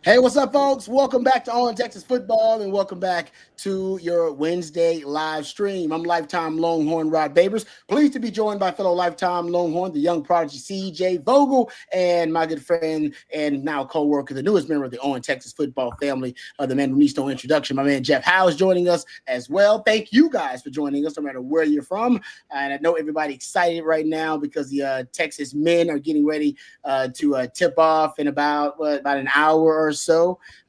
Hey, what's up, folks? Welcome back to On Texas Football, and welcome back to your Wednesday live stream. I'm lifetime Longhorn Rod Babers. Pleased to be joined by fellow lifetime Longhorn, the young prodigy CJ Vogel, and my good friend and now co-worker, the newest member of the On Texas Football family, the man who needs no introduction, my man Jeff Howe is joining us as well. Thank you guys for joining us, no matter where you're from. And I know everybody excited right now because the Texas men are getting ready to tip off in about an hour or so.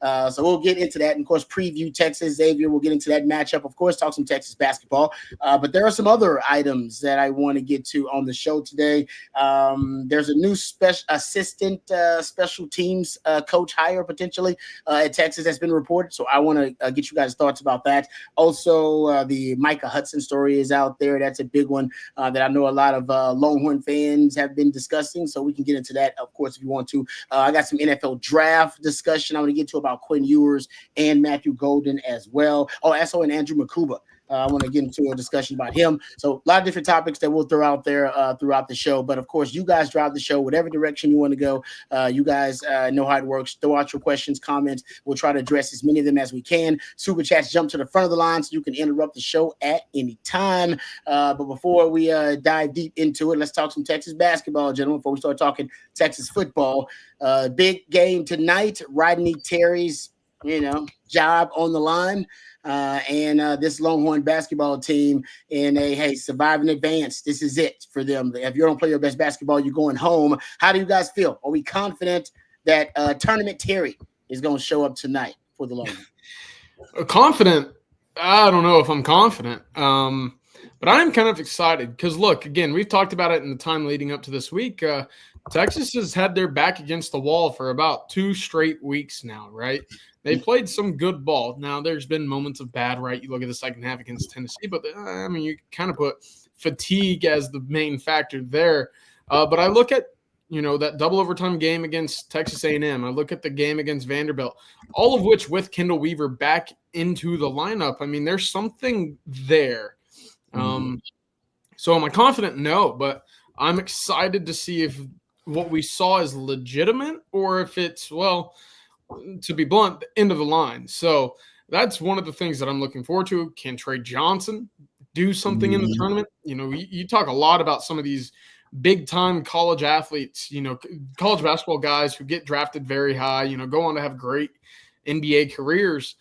So we'll get into that, and of course preview Texas. Xavier, we'll get into that matchup, of course, talk some Texas basketball, but there are some other items that I want to get to on the show today. There's a new assistant special teams coach hire potentially at Texas that's been reported, so I want to get you guys' thoughts about that. Also, the Micah Hudson story is out there. That's a big one that I know a lot of Longhorn fans have been discussing, so we can get into that, of course, if you want to. I got some NFL draft discussion I want to get to about Quinn Ewers and Matthew Golden as well. Oh, also and Andrew Makuba. I want to get into a discussion about him. So a lot of different topics that we'll throw out there throughout the show. But, of course, you guys drive the show, whatever direction you want to go. You guys know how it works. Throw out your questions, comments. We'll try to address as many of them as we can. Super Chats jump to the front of the line so you can interrupt the show at any time. But before we dive deep into it, let's talk some Texas basketball, gentlemen, before we start talking Texas football. Big game tonight. Rodney Terry's, job on the line. And this Longhorn basketball team in survive and advance. This is it for them. If you don't play your best basketball, you're going home. How do you guys feel? Are we confident that Tournament Terry is going to show up tonight for the Longhorns? Confident? I don't know if I'm confident. But I'm kind of excited because, look, again, we've talked about it in the time leading up to this week. Texas has had their back against the wall for about 2 straight weeks now, right? They played some good ball. Now, there's been moments of bad, right? You look at the second half against Tennessee, but, you kind of put fatigue as the main factor there. But I look at, that double overtime game against Texas A&M. I look at the game against Vanderbilt, all of which with Kendall Weaver back into the lineup. There's something there. So am I confident? No, but I'm excited to see if what we saw is legitimate or if it's, to be blunt, the end of the line. So that's one of the things that I'm looking forward to. Can Trey Johnson do something in the tournament? You talk a lot about some of these big-time college athletes, college basketball guys who get drafted very high, go on to have great NBA careers,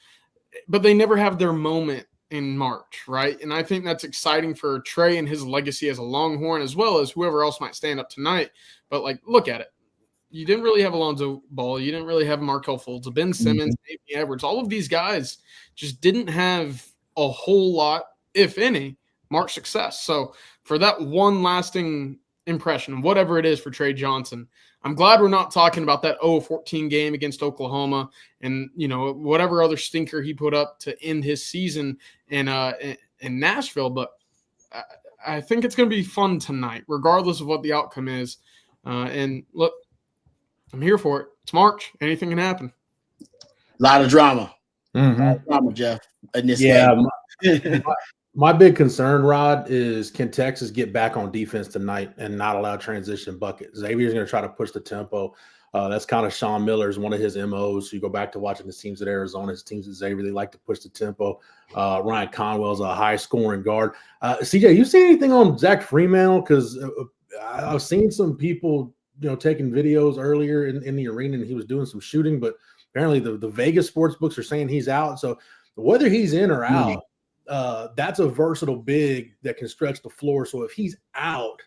but they never have their moment in March, right? And I think that's exciting for Trey and his legacy as a Longhorn, as well as whoever else might stand up tonight. But, look at it. You didn't really have Alonzo Ball. You didn't really have Markelle Fultz, Ben Simmons, Anthony Edwards. All of these guys just didn't have a whole lot, if any, March success. So for that one lasting impression, whatever it is for Trey Johnson, I'm glad we're not talking about that 0-14 game against Oklahoma and, whatever other stinker he put up to end his season in Nashville. But I think it's going to be fun tonight, regardless of what the outcome is. And look, I'm here for it. It's March. Anything can happen. A lot of drama. A lot of drama, Jeff, in this game. My big concern, Rod, is can Texas get back on defense tonight and not allow transition buckets? Xavier's going to try to push the tempo. That's kind of Sean Miller's one of his MOs. You go back to watching his teams at Arizona, his teams at Xavier, they like to push the tempo. Ryan Conwell's a high-scoring guard. CJ, you see anything on Zach Freemantle? Because I've seen some people taking videos earlier in the arena, and he was doing some shooting, but apparently the Vegas sports books are saying he's out. So whether he's in or out, that's a versatile big that can stretch the floor. So if he's out,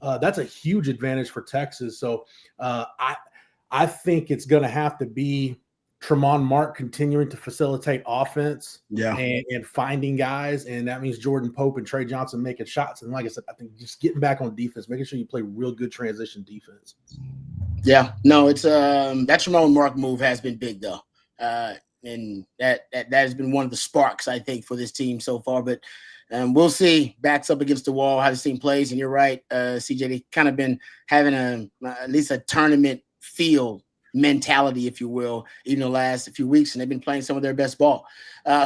that's a huge advantage for Texas. So I think it's going to have to be Tremont Mark continuing to facilitate offense and finding guys. And that means Jordan Pope and Trey Johnson making shots. And like I said, I think just getting back on defense, making sure you play real good transition defense. Yeah, no, it's that Tremont Mark move has been big though. And that has been one of the sparks, I think, for this team so far. But we'll see. Backs up against the wall, how this team plays. And you're right, CJ, they kind of been having at least a tournament feel mentality, if you will, even the last few weeks, and they've been playing some of their best ball.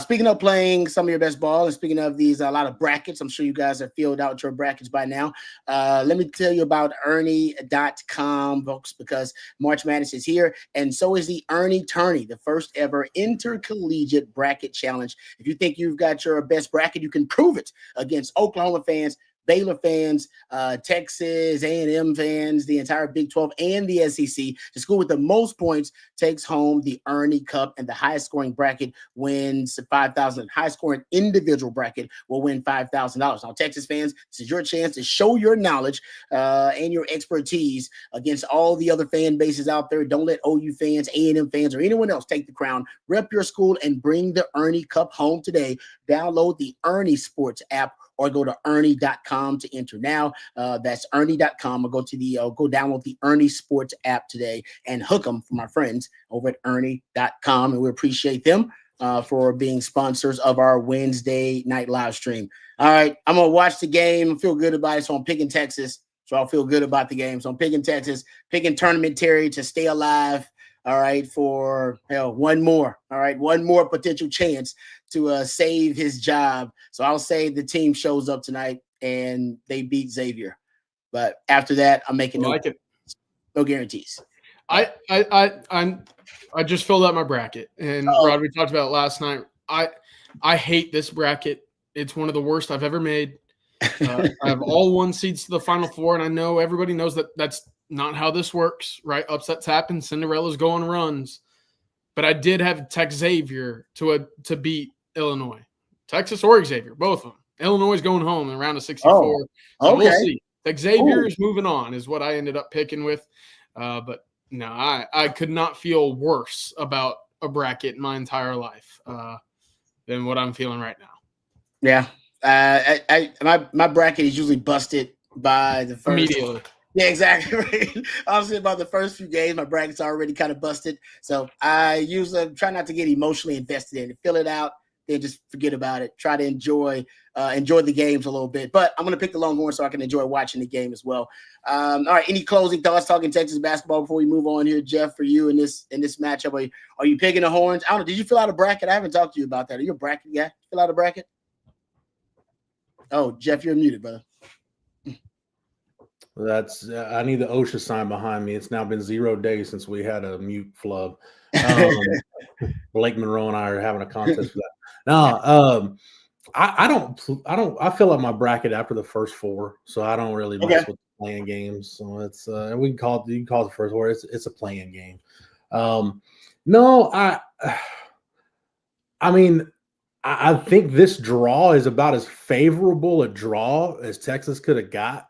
Speaking of playing some of your best ball, and speaking of these, a lot of brackets, I'm sure you guys have filled out your brackets by now. Let me tell you about Ernie.com, folks, because March Madness is here, and so is the Ernie Tourney, the first ever intercollegiate bracket challenge. If you think you've got your best bracket, you can prove it against Oklahoma fans, Baylor fans, Texas A&M fans, the entire Big 12 and the SEC. The school with the most points takes home the Ernie Cup, and the highest scoring bracket wins $5,000. High scoring individual bracket will win $5,000. Now, Texas fans, this is your chance to show your knowledge and your expertise against all the other fan bases out there. Don't let OU fans, A&M fans, or anyone else take the crown. Rep your school and bring the Ernie Cup home today. Download the Ernie Sports app or go to Ernie.com to enter now. That's Ernie.com, or go download the Ernie Sports app today and hook them for my friends over at Ernie.com. And we appreciate them for being sponsors of our Wednesday night live stream. All right, I'm going to watch the game and feel good about it. So I'm picking Texas. So I'll feel good about the game. So I'm picking Texas, picking Tournament Terry to stay alive. All right, for one more. All right, one more potential chance to save his job. So I'll say the team shows up tonight and they beat Xavier. But after that, I'm making no guarantees. I just filled out my bracket, and Rod, we talked about it last night. I hate this bracket. It's one of the worst I've ever made. I have all 1 seeds to the Final Four, and I know everybody knows that that's not how this works, right? Upsets happen. Cinderella's go on runs. But I did have Xavier to beat Illinois. Texas or Xavier, both of them. Illinois is going home in a round of 64. So we'll see. Xavier is moving on is what I ended up picking with. But no, I could not feel worse about a bracket in my entire life than what I'm feeling right now. Yeah. My bracket is usually busted by the first. Immediately. Yeah, exactly. Right. Obviously, about the first few games, my bracket's already kind of busted. So I usually try not to get emotionally invested in it. Fill it out, then just forget about it. Try to enjoy the games a little bit. But I'm going to pick the Longhorns so I can enjoy watching the game as well. All right, any closing thoughts talking Texas basketball before we move on here, Jeff, for you in this matchup? Are you picking the Horns? I don't know. Did you fill out a bracket? I haven't talked to you about that. Are you a bracket guy? Fill out a bracket? Oh, Jeff, you're muted, brother. That's I need the OSHA sign behind me. It's now been 0 days since we had a mute flub. Blake Monroe and I are having a contest for that. No, I fill out my bracket after the first 4, so I don't really mess with playing games. So it's you can call it the first 4. It's a playing game. No, I mean, I think this draw is about as favorable a draw as Texas could have got,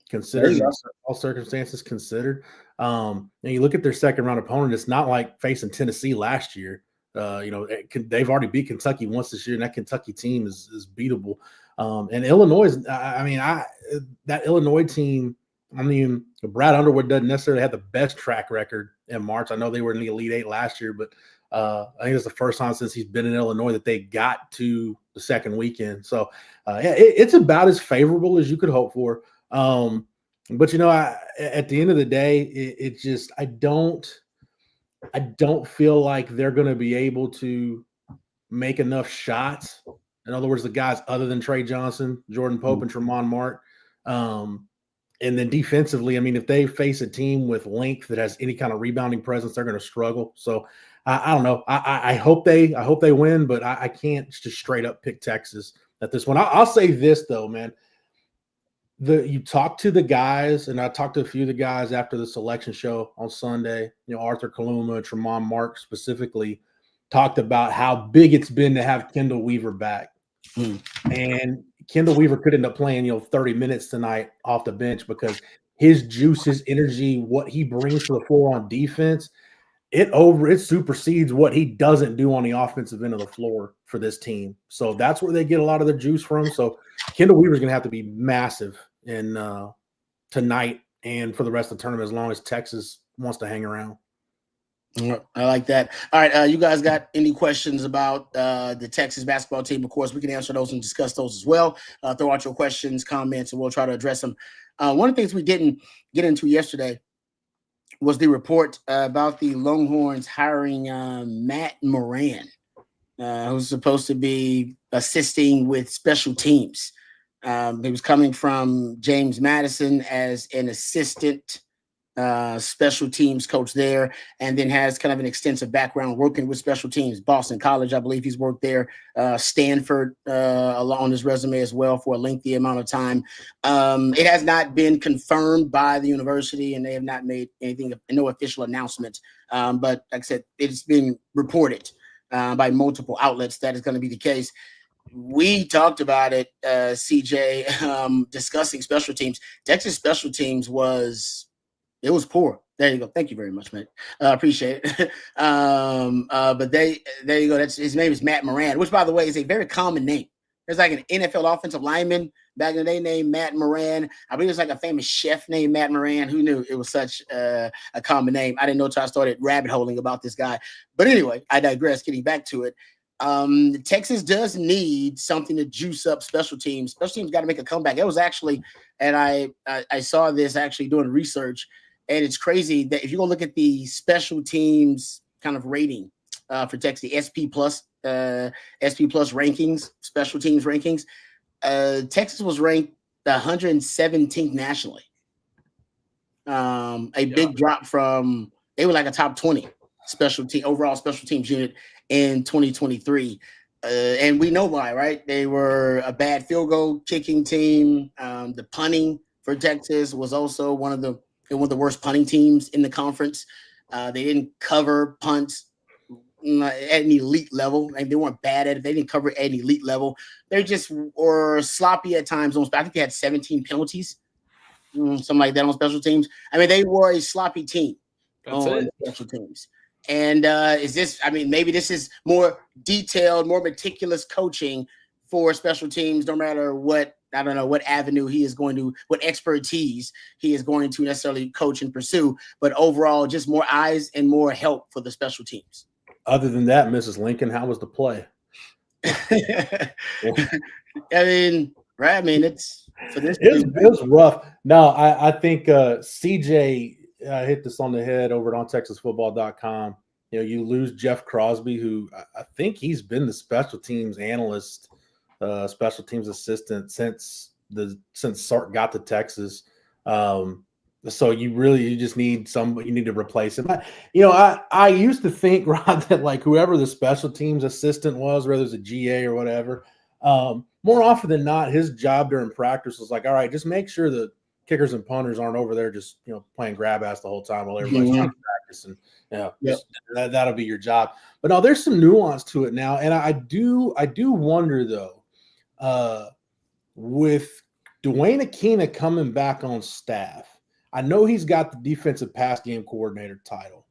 considering all circumstances considered. And you look at their second round opponent, it's not like facing Tennessee last year. They've already beat Kentucky once this year, and that Kentucky team is beatable. And Illinois, that Illinois team, Brad Underwood doesn't necessarily have the best track record in March. I know they were in the Elite Eight last year, but I think it's the first time since he's been in Illinois that they got to the second weekend. So, it's about as favorable as you could hope for. But at the end of the day, I don't feel like they're going to be able to make enough shots. In other words, the guys other than Trey Johnson, Jordan Pope, and Tremont Mark. And then defensively, if they face a team with length that has any kind of rebounding presence, they're going to struggle. So I don't know. I hope they win, but I can't just straight up pick Texas at this one. I'll say this though, man. You talk to the guys, and I talked to a few of the guys after the selection show on Sunday. Arthur Kaluma, Tremont Mark specifically talked about how big it's been to have Kendall Weaver back. And Kendall Weaver could end up playing, 30 minutes tonight off the bench because his juice, his energy, what he brings to the floor on defense, it supersedes what he doesn't do on the offensive end of the floor for this team. So that's where they get a lot of their juice from. So Kendall Weaver's going to have to be massive in tonight and for the rest of the tournament as long as Texas wants to hang around. I like that. All right, you guys got any questions about the Texas basketball team? Of course, we can answer those and discuss those as well. Throw out your questions, comments, and we'll try to address them. One of the things we didn't get into yesterday was the report about the Longhorns hiring Matt Moran, who's supposed to be assisting with special teams. He was coming from James Madison as an assistant special teams coach there, and then has kind of an extensive background working with special teams. Boston College, I believe he's worked there. Stanford on his resume as well for a lengthy amount of time. It has not been confirmed by the university, and they have not made no official announcement. But like I said, it's been reported by multiple outlets that is going to be the case. We talked about it, CJ, discussing special teams. Texas special teams was poor. There you go. Thank you very much, man. Appreciate it. But there you go. His name is Matt Moran, which, by the way, is a very common name. There's like an NFL offensive lineman back in the day named Matt Moran. I believe there's like a famous chef named Matt Moran. Who knew it was such a common name? I didn't know until I started rabbit holing about this guy. But anyway, I digress. Getting back to it. Texas does need something to juice up special teams. Special teams got to make a comeback. It was actually, and I saw this actually doing research. And it's crazy that if you go look at the special teams kind of rating for Texas, the SP plus rankings, special teams rankings, Texas was ranked 117th nationally. Big drop from, they were like a top 20 overall special teams unit in 2023. And we know why, right? They were a bad field goal kicking team. The punting for Texas was also one of the worst punting teams in the conference. They didn't cover punts at an elite level. Like, they weren't bad at it. They didn't cover at an elite level. They just were sloppy at times. I think they had 17 penalties, something like that on special teams. I mean, they were a sloppy team on special teams. And maybe this is more detailed, more meticulous coaching for special teams, no matter what, I don't know what avenue what expertise he is going to necessarily coach and pursue, but overall, just more eyes and more help for the special teams. Other than that, Mrs. Lincoln, how was the play? I mean, right? I mean, it was rough. No, I think CJ hit this on the head over at ontexasfootball.com. You know, you lose Jeff Crosby, who I think he's been the special teams analyst, special teams assistant since Sark got to Texas. So you just need somebody, you need to replace him. I used to think, Rod, that like whoever the special teams assistant was, whether it's a GA or whatever, more often than not, his job during practice was like, all right, just make sure the kickers and punters aren't over there just, playing grab ass the whole time while everybody's trying to practice. And that'll be your job. But no, there's some nuance to it now. And I do wonder though, with Dwayne Aquina coming back on staff, I know he's got the defensive pass game coordinator title,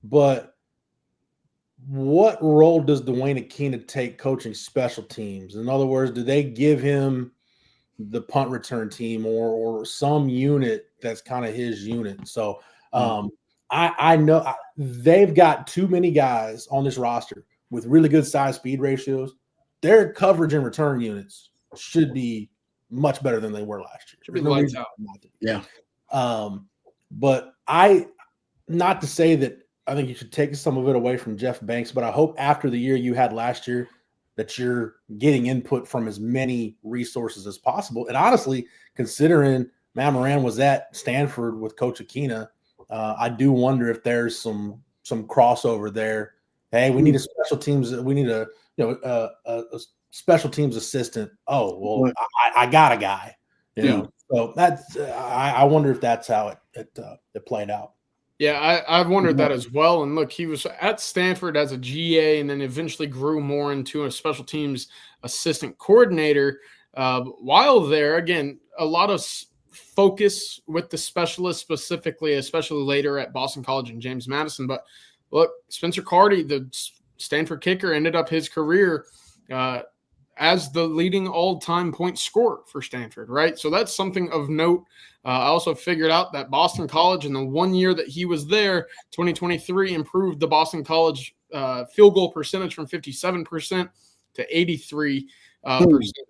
but what role does Dwayne Aquina take coaching special teams? In other words, do they give him the punt return team or some unit that's kind of his unit? So I know they've got too many guys on this roster with really good size speed ratios. Their coverage and return units should be much better than they were last year. Should be lights out. Yeah. But not to say that I think you should take some of it away from Jeff Banks, but I hope after the year you had last year that you're getting input from as many resources as possible. And honestly, considering Matt Moran was at Stanford with Coach Aquina, I do wonder if there's some crossover there. Hey, we need a special teams. We need a special teams assistant. Oh, well, I got a guy. So that's I wonder if that's how it played out. Yeah, I've wondered that as well. And look, he was at Stanford as a GA and then eventually grew more into a special teams assistant coordinator. While there, again, a lot of focus with the specialists specifically, especially later at Boston College and James Madison. But look, Spencer Carty, the Stanford kicker, ended up his career as the leading all-time point scorer for Stanford, right? So that's something of note. I also figured out that Boston College, in the 1 year that he was there, 2023, improved the Boston College field goal percentage from 57% to 83%.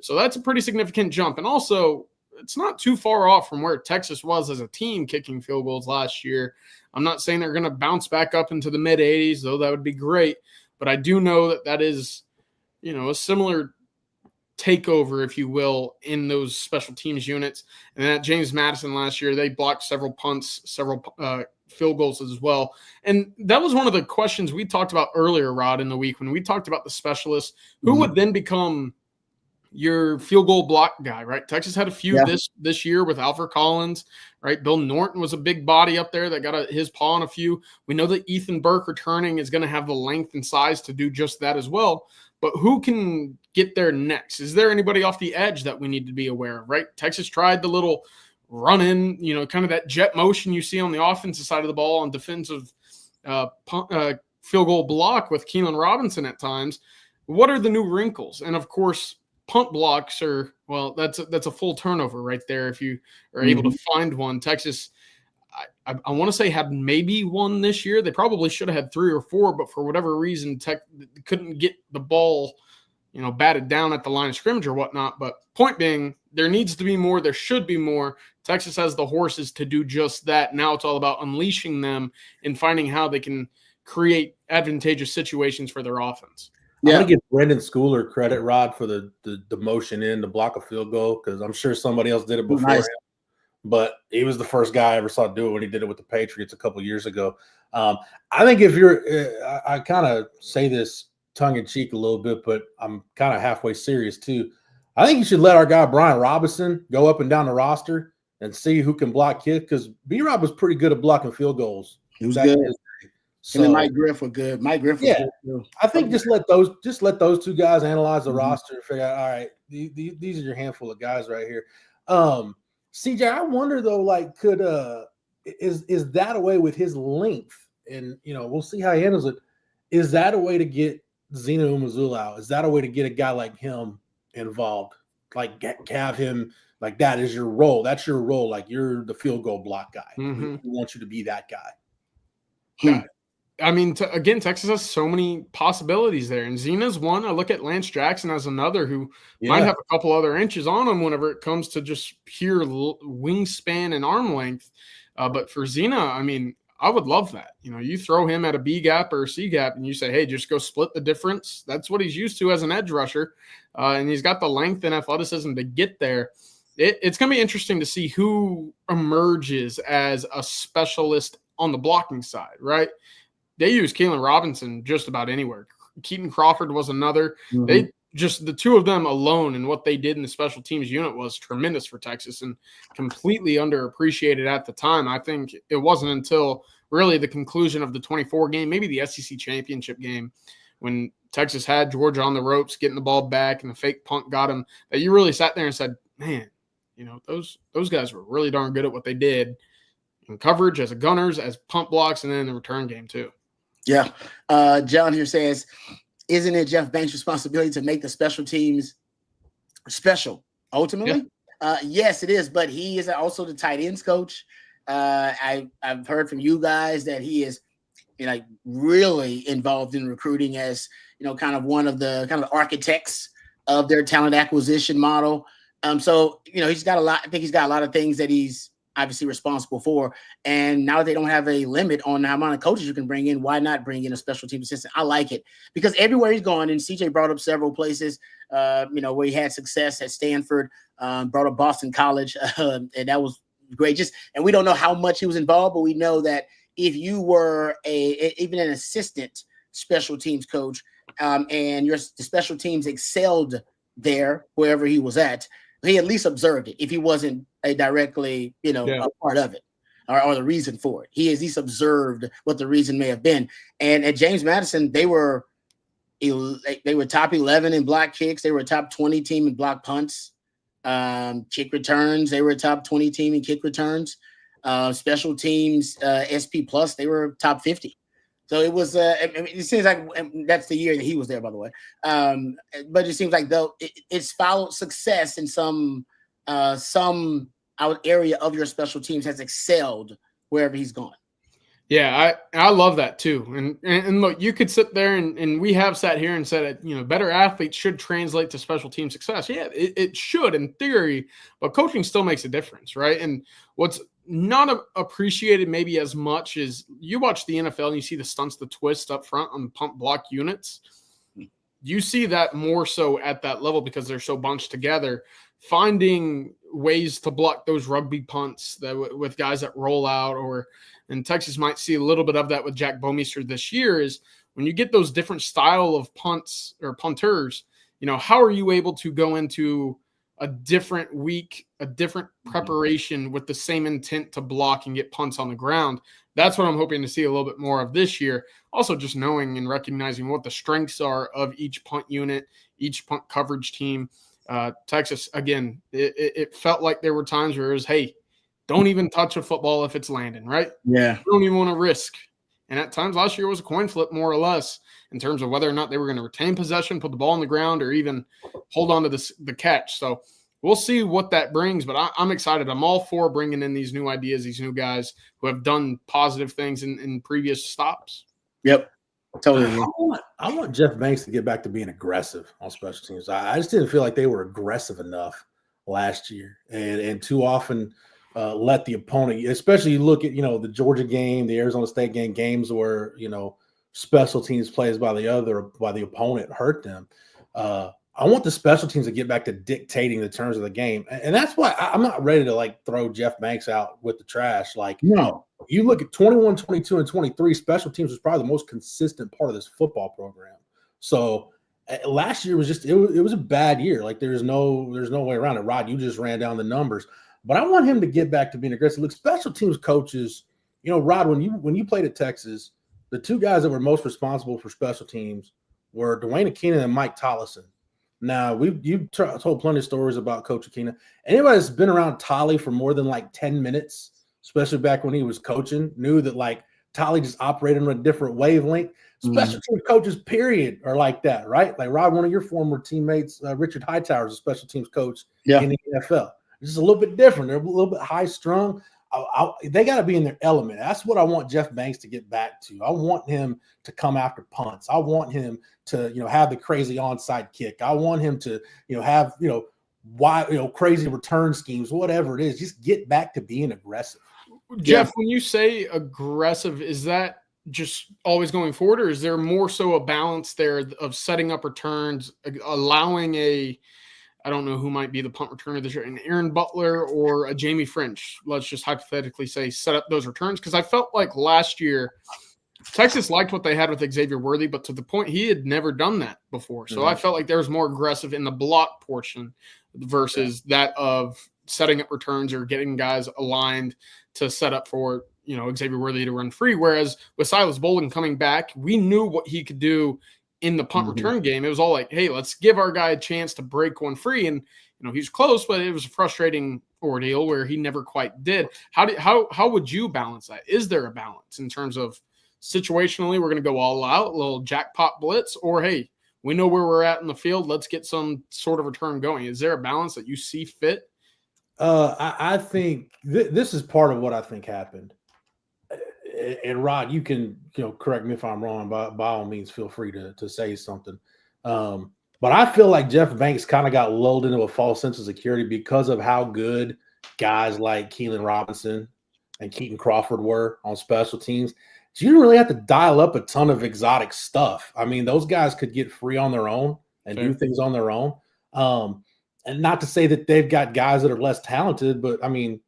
So that's a pretty significant jump. And also, it's not too far off from where Texas was as a team kicking field goals last year. I'm not saying they're going to bounce back up into the mid 80s, though that would be great. But I do know that is, a similar takeover, if you will, in those special teams units. And at James Madison last year, they blocked several punts, several field goals as well. And that was one of the questions we talked about earlier, Rod, in the week when we talked about the specialists, who would then become your field goal block guy, right? Texas had a few this year with Alfred Collins, right? Bill Norton was a big body up there that got his paw on a few. We know that Ethan Burke returning is going to have the length and size to do just that as well. But who can get there next? Is there anybody off the edge that we need to be aware of, right? Texas tried the little run in, kind of that jet motion you see on the offensive side of the ball on defensive field goal block with Keelan Robinson at times. What are the new wrinkles? And of course, punt blocks are, well, that's a full turnover right there if you are able to find one. Texas, I want to say, had maybe one this year. They probably should have had 3 or 4, but for whatever reason, Tech couldn't get the ball, batted down at the line of scrimmage or whatnot. But point being, there needs to be more. There should be more. Texas has the horses to do just that. Now it's all about unleashing them and finding how they can create advantageous situations for their offense. I'm going to give Brendan Schooler credit, Rod, for the motion in to block a field goal, because I'm sure somebody else did it before him. But he was the first guy I ever saw do it when he did it with the Patriots a couple of years ago. I think if you're I kind of say this tongue-in-cheek a little bit, but I'm kind of halfway serious too. I think you should let our guy Brian Robinson go up and down the roster and see who can block kick, because B-Rob was pretty good at blocking field goals. He was good. So, and then Mike Griff was good. Mike Griff was good too. I think just let those two guys analyze the roster and figure out, all right, these are your handful of guys right here. CJ, I wonder though, like, is that a way with his length? And we'll see how he handles it. Is that a way to get Zena Umazula out? Is that a way to get a guy like him involved? Like have him, like, that is your role. That's your role. Like, you're the field goal block guy. We want you to be that guy. Yeah. I mean, again, Texas has so many possibilities there. And Zena's one. I look at Lance Jackson as another who might have a couple other inches on him whenever it comes to just pure wingspan and arm length. But for Zena, I mean, I would love that. You throw him at a B gap or a C gap and you say, hey, just go split the difference. That's what he's used to as an edge rusher. And he's got the length and athleticism to get there. It's going to be interesting to see who emerges as a specialist on the blocking side, right? They use Keelan Robinson just about anywhere. Keaton Crawford was another. They just, the two of them alone and what they did in the special teams unit was tremendous for Texas and completely underappreciated at the time. I think it wasn't until really the conclusion of the 24 game, maybe the SEC championship game, when Texas had Georgia on the ropes, getting the ball back and the fake punt got him, that you really sat there and said, man, those guys were really darn good at what they did in coverage, as a gunners, as punt blocks, and then in the return game too. Yeah. John here says, isn't it Jeff Banks' responsibility to make the special teams special ultimately? Yeah. Yes, it is. But he is also the tight ends coach. I've heard from you guys that he is really involved in recruiting as, kind of one of the kind of architects of their talent acquisition model. So, he's got a lot. I think he's got a lot of things that he's obviously responsible for. And now that they don't have a limit on the amount of coaches you can bring in, why not bring in a special team assistant? I like it because everywhere he's gone, and CJ brought up several places, where he had success at Stanford, brought up Boston College, and that was great. And we don't know how much he was involved, but we know that if you were even an assistant special teams coach, and the special teams excelled there, wherever he was at, he at least observed it if he wasn't directly, a part of it or the reason for it. He at least observed what the reason may have been. And at James Madison, they were top 11 in block kicks. They were a top 20 team in block punts, kick returns. They were a top 20 team in kick returns. Special teams, SP plus, they were top 50. So it was, it seems like that's the year that he was there, by the way. But it seems like though it's followed success in some area of your special teams has excelled wherever he's gone. Yeah, I love that too. And look, you could sit there and we have sat here and said, better athletes should translate to special team success. Yeah, it should in theory, but coaching still makes a difference, right? And what's not appreciated maybe as much is you watch the NFL and you see the stunts, the twists up front on the pump block units. You see that more so at that level because they're so bunched together. Finding ways to block those rugby punts with guys that roll out, and Texas might see a little bit of that with Jack Bomeister this year, is when you get those different style of punts or punters, how are you able to go into a different week, a different preparation with the same intent to block and get punts on the ground? That's what I'm hoping to see a little bit more of this year. Also, just knowing and recognizing what the strengths are of each punt unit, each punt coverage team. Texas, again, it felt like there were times where it was, hey, don't even touch a football if it's landing, right? Yeah. You don't even want to risk. And at times last year was a coin flip, more or less, in terms of whether or not they were going to retain possession, put the ball on the ground, or even hold on to the catch. So we'll see what that brings, but I'm excited. I'm all for bringing in these new ideas, these new guys who have done positive things in previous stops. Yep. Totally. I want Jeff Banks to get back to being aggressive on special teams. I just didn't feel like they were aggressive enough last year, and too often let the opponent, especially you look at the Georgia game, the Arizona State game, games where special teams plays by the opponent hurt them. I want the special teams to get back to dictating the terms of the game, and that's why I'm not ready to throw Jeff Banks out with the trash. No. You look at 21, 22, and 23, special teams was probably the most consistent part of this football program. So last year was it was a bad year. There's no way around it. Rod, you just ran down the numbers. But I want him to get back to being aggressive. Look, special teams coaches, Rod, when you played at Texas, the two guys that were most responsible for special teams were Dwayne Akina and Mike Tollison. Now, you've told plenty of stories about Coach Akina. Anybody that's been around Tolly for more than 10 minutes, especially back when he was coaching, knew that Tolly just operated on a different wavelength. Special teams coaches, period, are like that, right? Rod, one of your former teammates, Richard Hightower, is a special teams coach in the NFL. It's just a little bit different. They're a little bit high strung. They got to be in their element. That's what I want Jeff Banks to get back to. I want him to come after punts. I want him to, have the crazy onside kick. I want him to, have, crazy return schemes, whatever it is. Just get back to being aggressive. Jeff, when you say aggressive, is that just always going forward, or is there more so a balance there of setting up returns, allowing I don't know who might be the punt returner this year, an Aaron Butler or a Jamie French, let's just hypothetically say, set up those returns? Because I felt like last year Texas liked what they had with Xavier Worthy, but to the point he had never done that before. So I felt like there was more aggressive in the block portion versus that of setting up returns or getting guys aligned to set up for Xavier Worthy to run free. Whereas with Silas Bolden coming back, we knew what he could do in the punt return game. It was all hey, let's give our guy a chance to break one free. And, he's close, but it was a frustrating ordeal where he never quite did. How would you balance that? Is there a balance in terms of situationally, we're going to go all out, a little jackpot blitz, or, hey, we know where we're at in the field, let's get some sort of return going? Is there a balance that you see fit? I think this is part of what I think happened. And Rod, you can correct me if I'm wrong. By all means, feel free to say something. But I feel like Jeff Banks kind of got lulled into a false sense of security because of how good guys like Keelan Robinson and Keaton Crawford were on special teams. So you didn't really have to dial up a ton of exotic stuff. I mean, those guys could get free on their own and do things on their own. And not to say that they've got guys that are less talented, but I mean,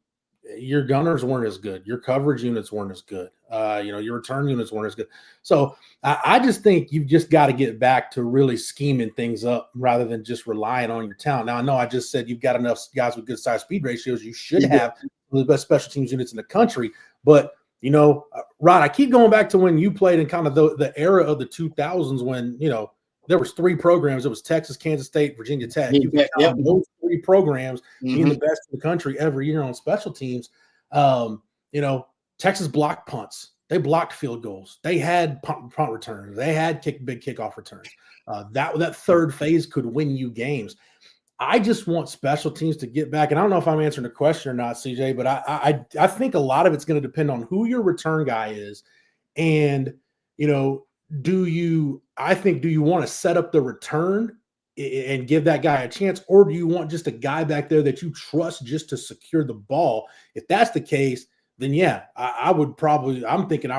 your gunners weren't as good. Your coverage units weren't as good. Your return units weren't as good. So I just think you've just got to get back to really scheming things up rather than just relying on your talent. Now, I know I just said you've got enough guys with good size speed ratios. You should have one of the best special teams units in the country. But, Rod, I keep going back to when you played in kind of the era of the 2000s when, there was three programs. It was Texas, Kansas State, Virginia Tech. You count those three programs being the best in the country every year on special teams. Texas blocked punts. They blocked field goals. They had punt returns. They had big kickoff returns. That third phase could win you games. I just want special teams to get back. And I don't know if I'm answering the question or not, CJ, but I think a lot of it's going to depend on who your return guy is. And, do you want to set up the return and give that guy a chance, or do you want just a guy back there that you trust just to secure the ball? If that's the case, then yeah, I'm thinking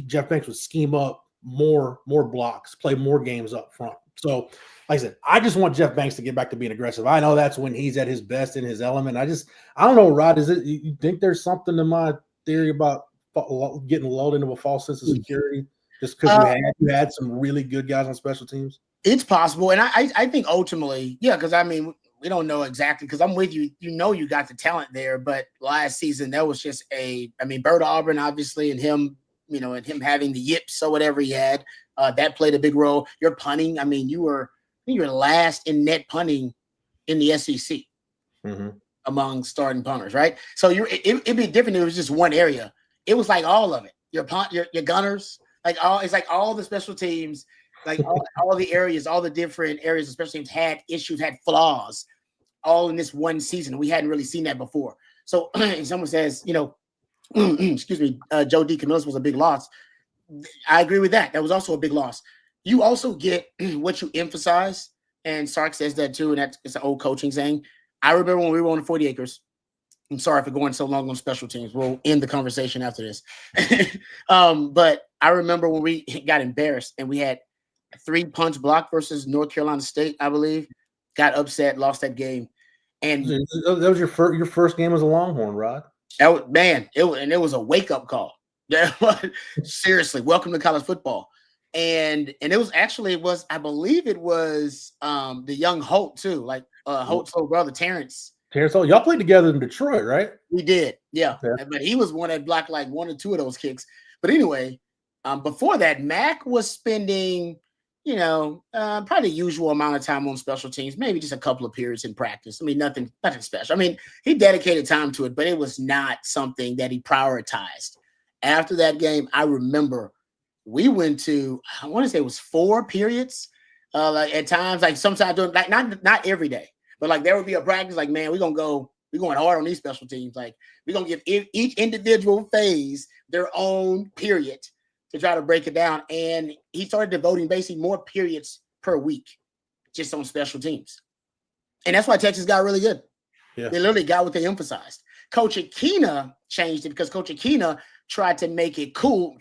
Jeff Banks would scheme up more blocks, play more games up front. So like I said, I just want Jeff Banks to get back to being aggressive. I know that's when he's at his best in his element. I don't know, Rod, you think there's something to my theory about getting lulled into a false sense of security just because you had some really good guys on special teams? It's possible. And I think ultimately, yeah, because I mean, we don't know exactly, because I'm with you. You got the talent there, but last season that was just Bert Auburn, obviously, and him, and him having the yips or whatever he had, that played a big role. Your punting, I mean, you were last in net punting in the SEC among starting punters, right? So it'd be different if it was just one area. It was like all of it. Your gunners, it's like all the special teams, like all the areas, all the different areas of special teams had issues, had flaws, all in this one season. We hadn't really seen that before. So if someone says, excuse me, Joe DeCamillis was a big loss, I agree with that. That was also a big loss. You also get what you emphasize, and Sark says that too, and it's an old coaching saying. I remember when we were on the 40 acres. I'm sorry for going so long on special teams. We'll end the conversation after this. But I remember when we got embarrassed and we had 3 punts blocked versus North Carolina State, I believe. Got upset, lost that game. And that was your first game as a Longhorn, Rod. It was a wake-up call. Seriously, welcome to college football. And I believe it was the young Holt too, like Holt's little brother Terrence. Holt, y'all played together in Detroit, right? We did, yeah. But he was one that blocked like 1 or 2 of those kicks. But anyway, before that, Mac was spending, probably the usual amount of time on special teams, maybe just a couple of periods in practice. I mean, nothing special. I mean, he dedicated time to it, but it was not something that he prioritized. After that game, I remember we went to, I want to say it was 4 periods. Like at times, like sometimes doing, like not every day, but like there would be a practice like, man, we're going hard on these special teams. Like we're going to give each individual phase their own period to try to break it down. And he started devoting basically more periods per week just on special teams. And that's why Texas got really good. Yeah. They literally got what they emphasized. Coach Akina changed it because Coach Akina tried to make it cool.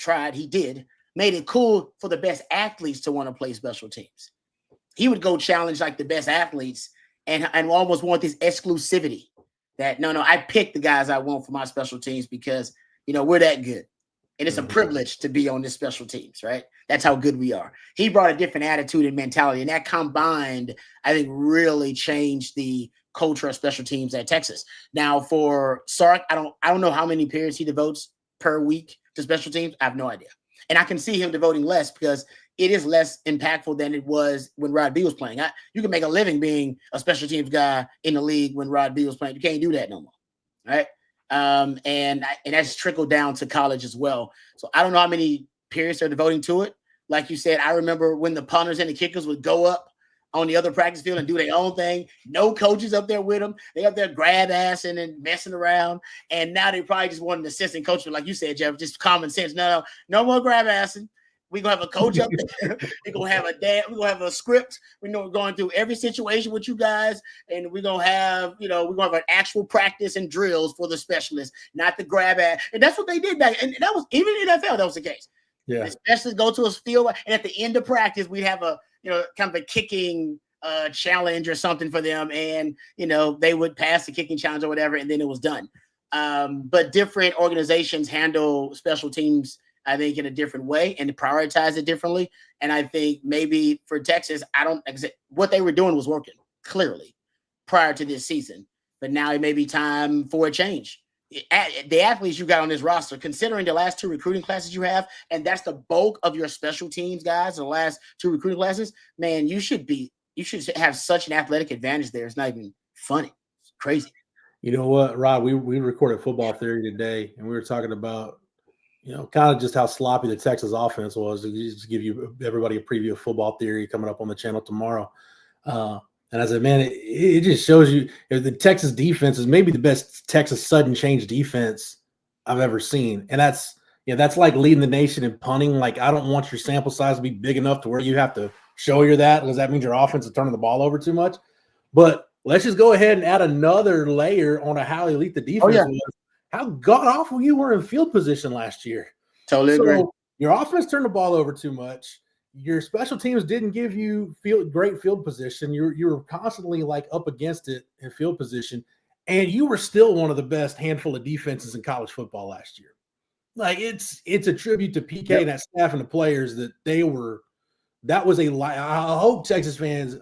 Made it cool for the best athletes to want to play special teams. He would go challenge like the best athletes and almost want this exclusivity that, no, I pick the guys I want for my special teams because, we're that good. And it's a privilege to be on this special teams, right? That's how good we are. He brought a different attitude and mentality, and that combined, I think, really changed the culture of special teams at Texas. Now, for Sark, I don't know how many periods he devotes per week to special teams. I have no idea. And I can see him devoting less because it is less impactful than it was when Rod B was playing. You can make a living being a special teams guy in the league when Rod B was playing. You can't do that no more, right? And that's trickled down to college as well. So I don't know how many periods they're devoting to it. Like you said, I remember when the punters and the kickers would go up on the other practice field and do their own thing. No coaches up there with them. They up there grab-assing and messing around. And now they probably just want an assistant coach. Like you said, Jeff, just common sense. No more grab-assing. We're going to have a coach up there. We're going to have we're going to have a script. We're going through every situation with you guys. And we're going to have, we're going to have an actual practice and drills for the specialists, not the grab-ass. And that's what they did back. And that was, even in the NFL, that was the case. Yeah. The specialists go to a field. And at the end of practice, we'd have a, kind of a kicking challenge or something for them. And, they would pass the kicking challenge or whatever, and then it was done. But different organizations handle special teams, I think, in a different way and prioritize it differently. And I think maybe for Texas, what they were doing was working clearly prior to this season. But now it may be time for a change. The athletes you got on this roster, considering the last 2 recruiting classes you have, and that's the bulk of your special teams guys, the last 2 recruiting classes, man, you should have such an athletic advantage there. It's not even funny. It's crazy. You know what, Rod, we recorded Football Theory today, and we were talking about, kind of just how sloppy the Texas offense was. To just give everybody a preview of Football Theory coming up on the channel tomorrow. And I said, man, it just shows you the Texas defense is maybe the best Texas sudden change defense I've ever seen. And that's like leading the nation in punting. Like, I don't want your sample size to be big enough to where you have to show you're that, because that means your offense is turning the ball over too much. But let's just go ahead and add another layer on how elite the defense was. How god-awful you were in field position last year. Totally agree. Your offense turned the ball over too much. Your special teams didn't give you great field position. You were constantly like up against it in field position, and you were still one of the best handful of defenses in college football last year. Like, it's a tribute to PK and that staff and the players that they were. That was I hope Texas fans,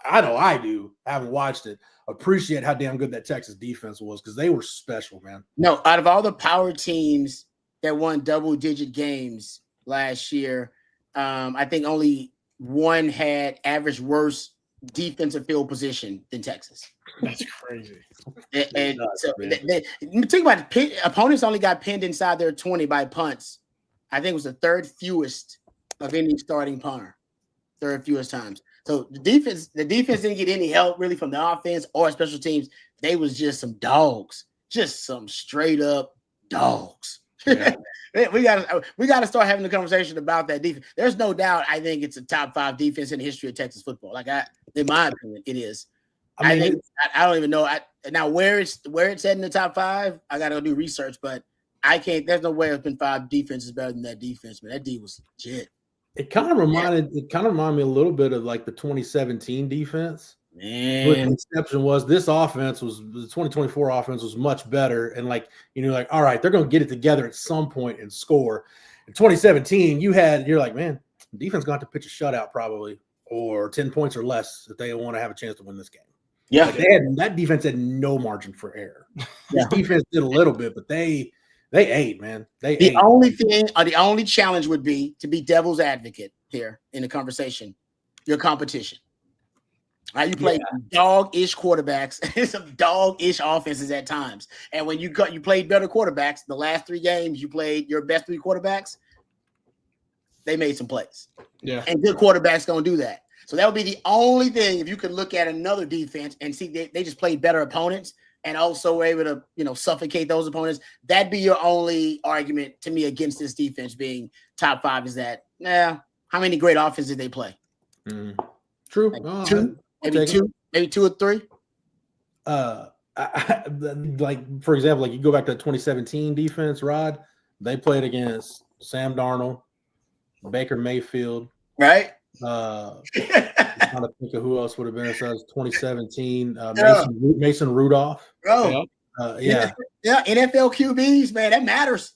I know I do, haven't watched it, appreciate how damn good that Texas defense was, because they were special, man. No, out of all the power teams that won double-digit games last year, I think only one had average worse defensive field position than Texas. That's crazy. And so think about it. Opponents only got pinned inside their 20 by punts. I think it was the third fewest of any starting punter. Third fewest times. So the defense didn't get any help really from the offense or special teams. They was just some dogs, just some straight up dogs. Yeah. we gotta start having a conversation about that defense. There's no doubt. I think it's a top 5 defense in the history of Texas football. In my opinion, it is. I don't even know. Now where it's at in the top 5, I gotta go do research, but I can't. There's no way it's been 5 defenses better than that defense. Man, that D was legit. It kind of reminded me a little bit of like the 2017 defense. Man, but the exception was the 2024 offense was much better, and all right, they're going to get it together at some point and score. In 2017, you're like, man, the defense got to pitch a shutout probably, or 10 points or less if they want to have a chance to win this game. Yeah, that defense had no margin for error. This defense did a little bit, but they ate, man. The only challenge would be to be devil's advocate here in the conversation. Your competition. Right, you play dog-ish quarterbacks and some dog-ish offenses at times. And when you played better quarterbacks, the last 3 games you played your best 3 quarterbacks, they made some plays. Yeah. And good quarterbacks gonna do that. So that would be the only thing. If you could look at another defense and see they just played better opponents and also were able to suffocate those opponents, that'd be your only argument to me against this defense being top 5 is that how many great offenses did they play? True. Like 2? Maybe 2 or 3. For example, you go back to the 2017 defense, Rod. They played against Sam Darnold, Baker Mayfield, right? I'm trying to think of who else would have been. So it was 2017. Mason Rudolph. Bro. Yeah, NFL QBs, man, that matters.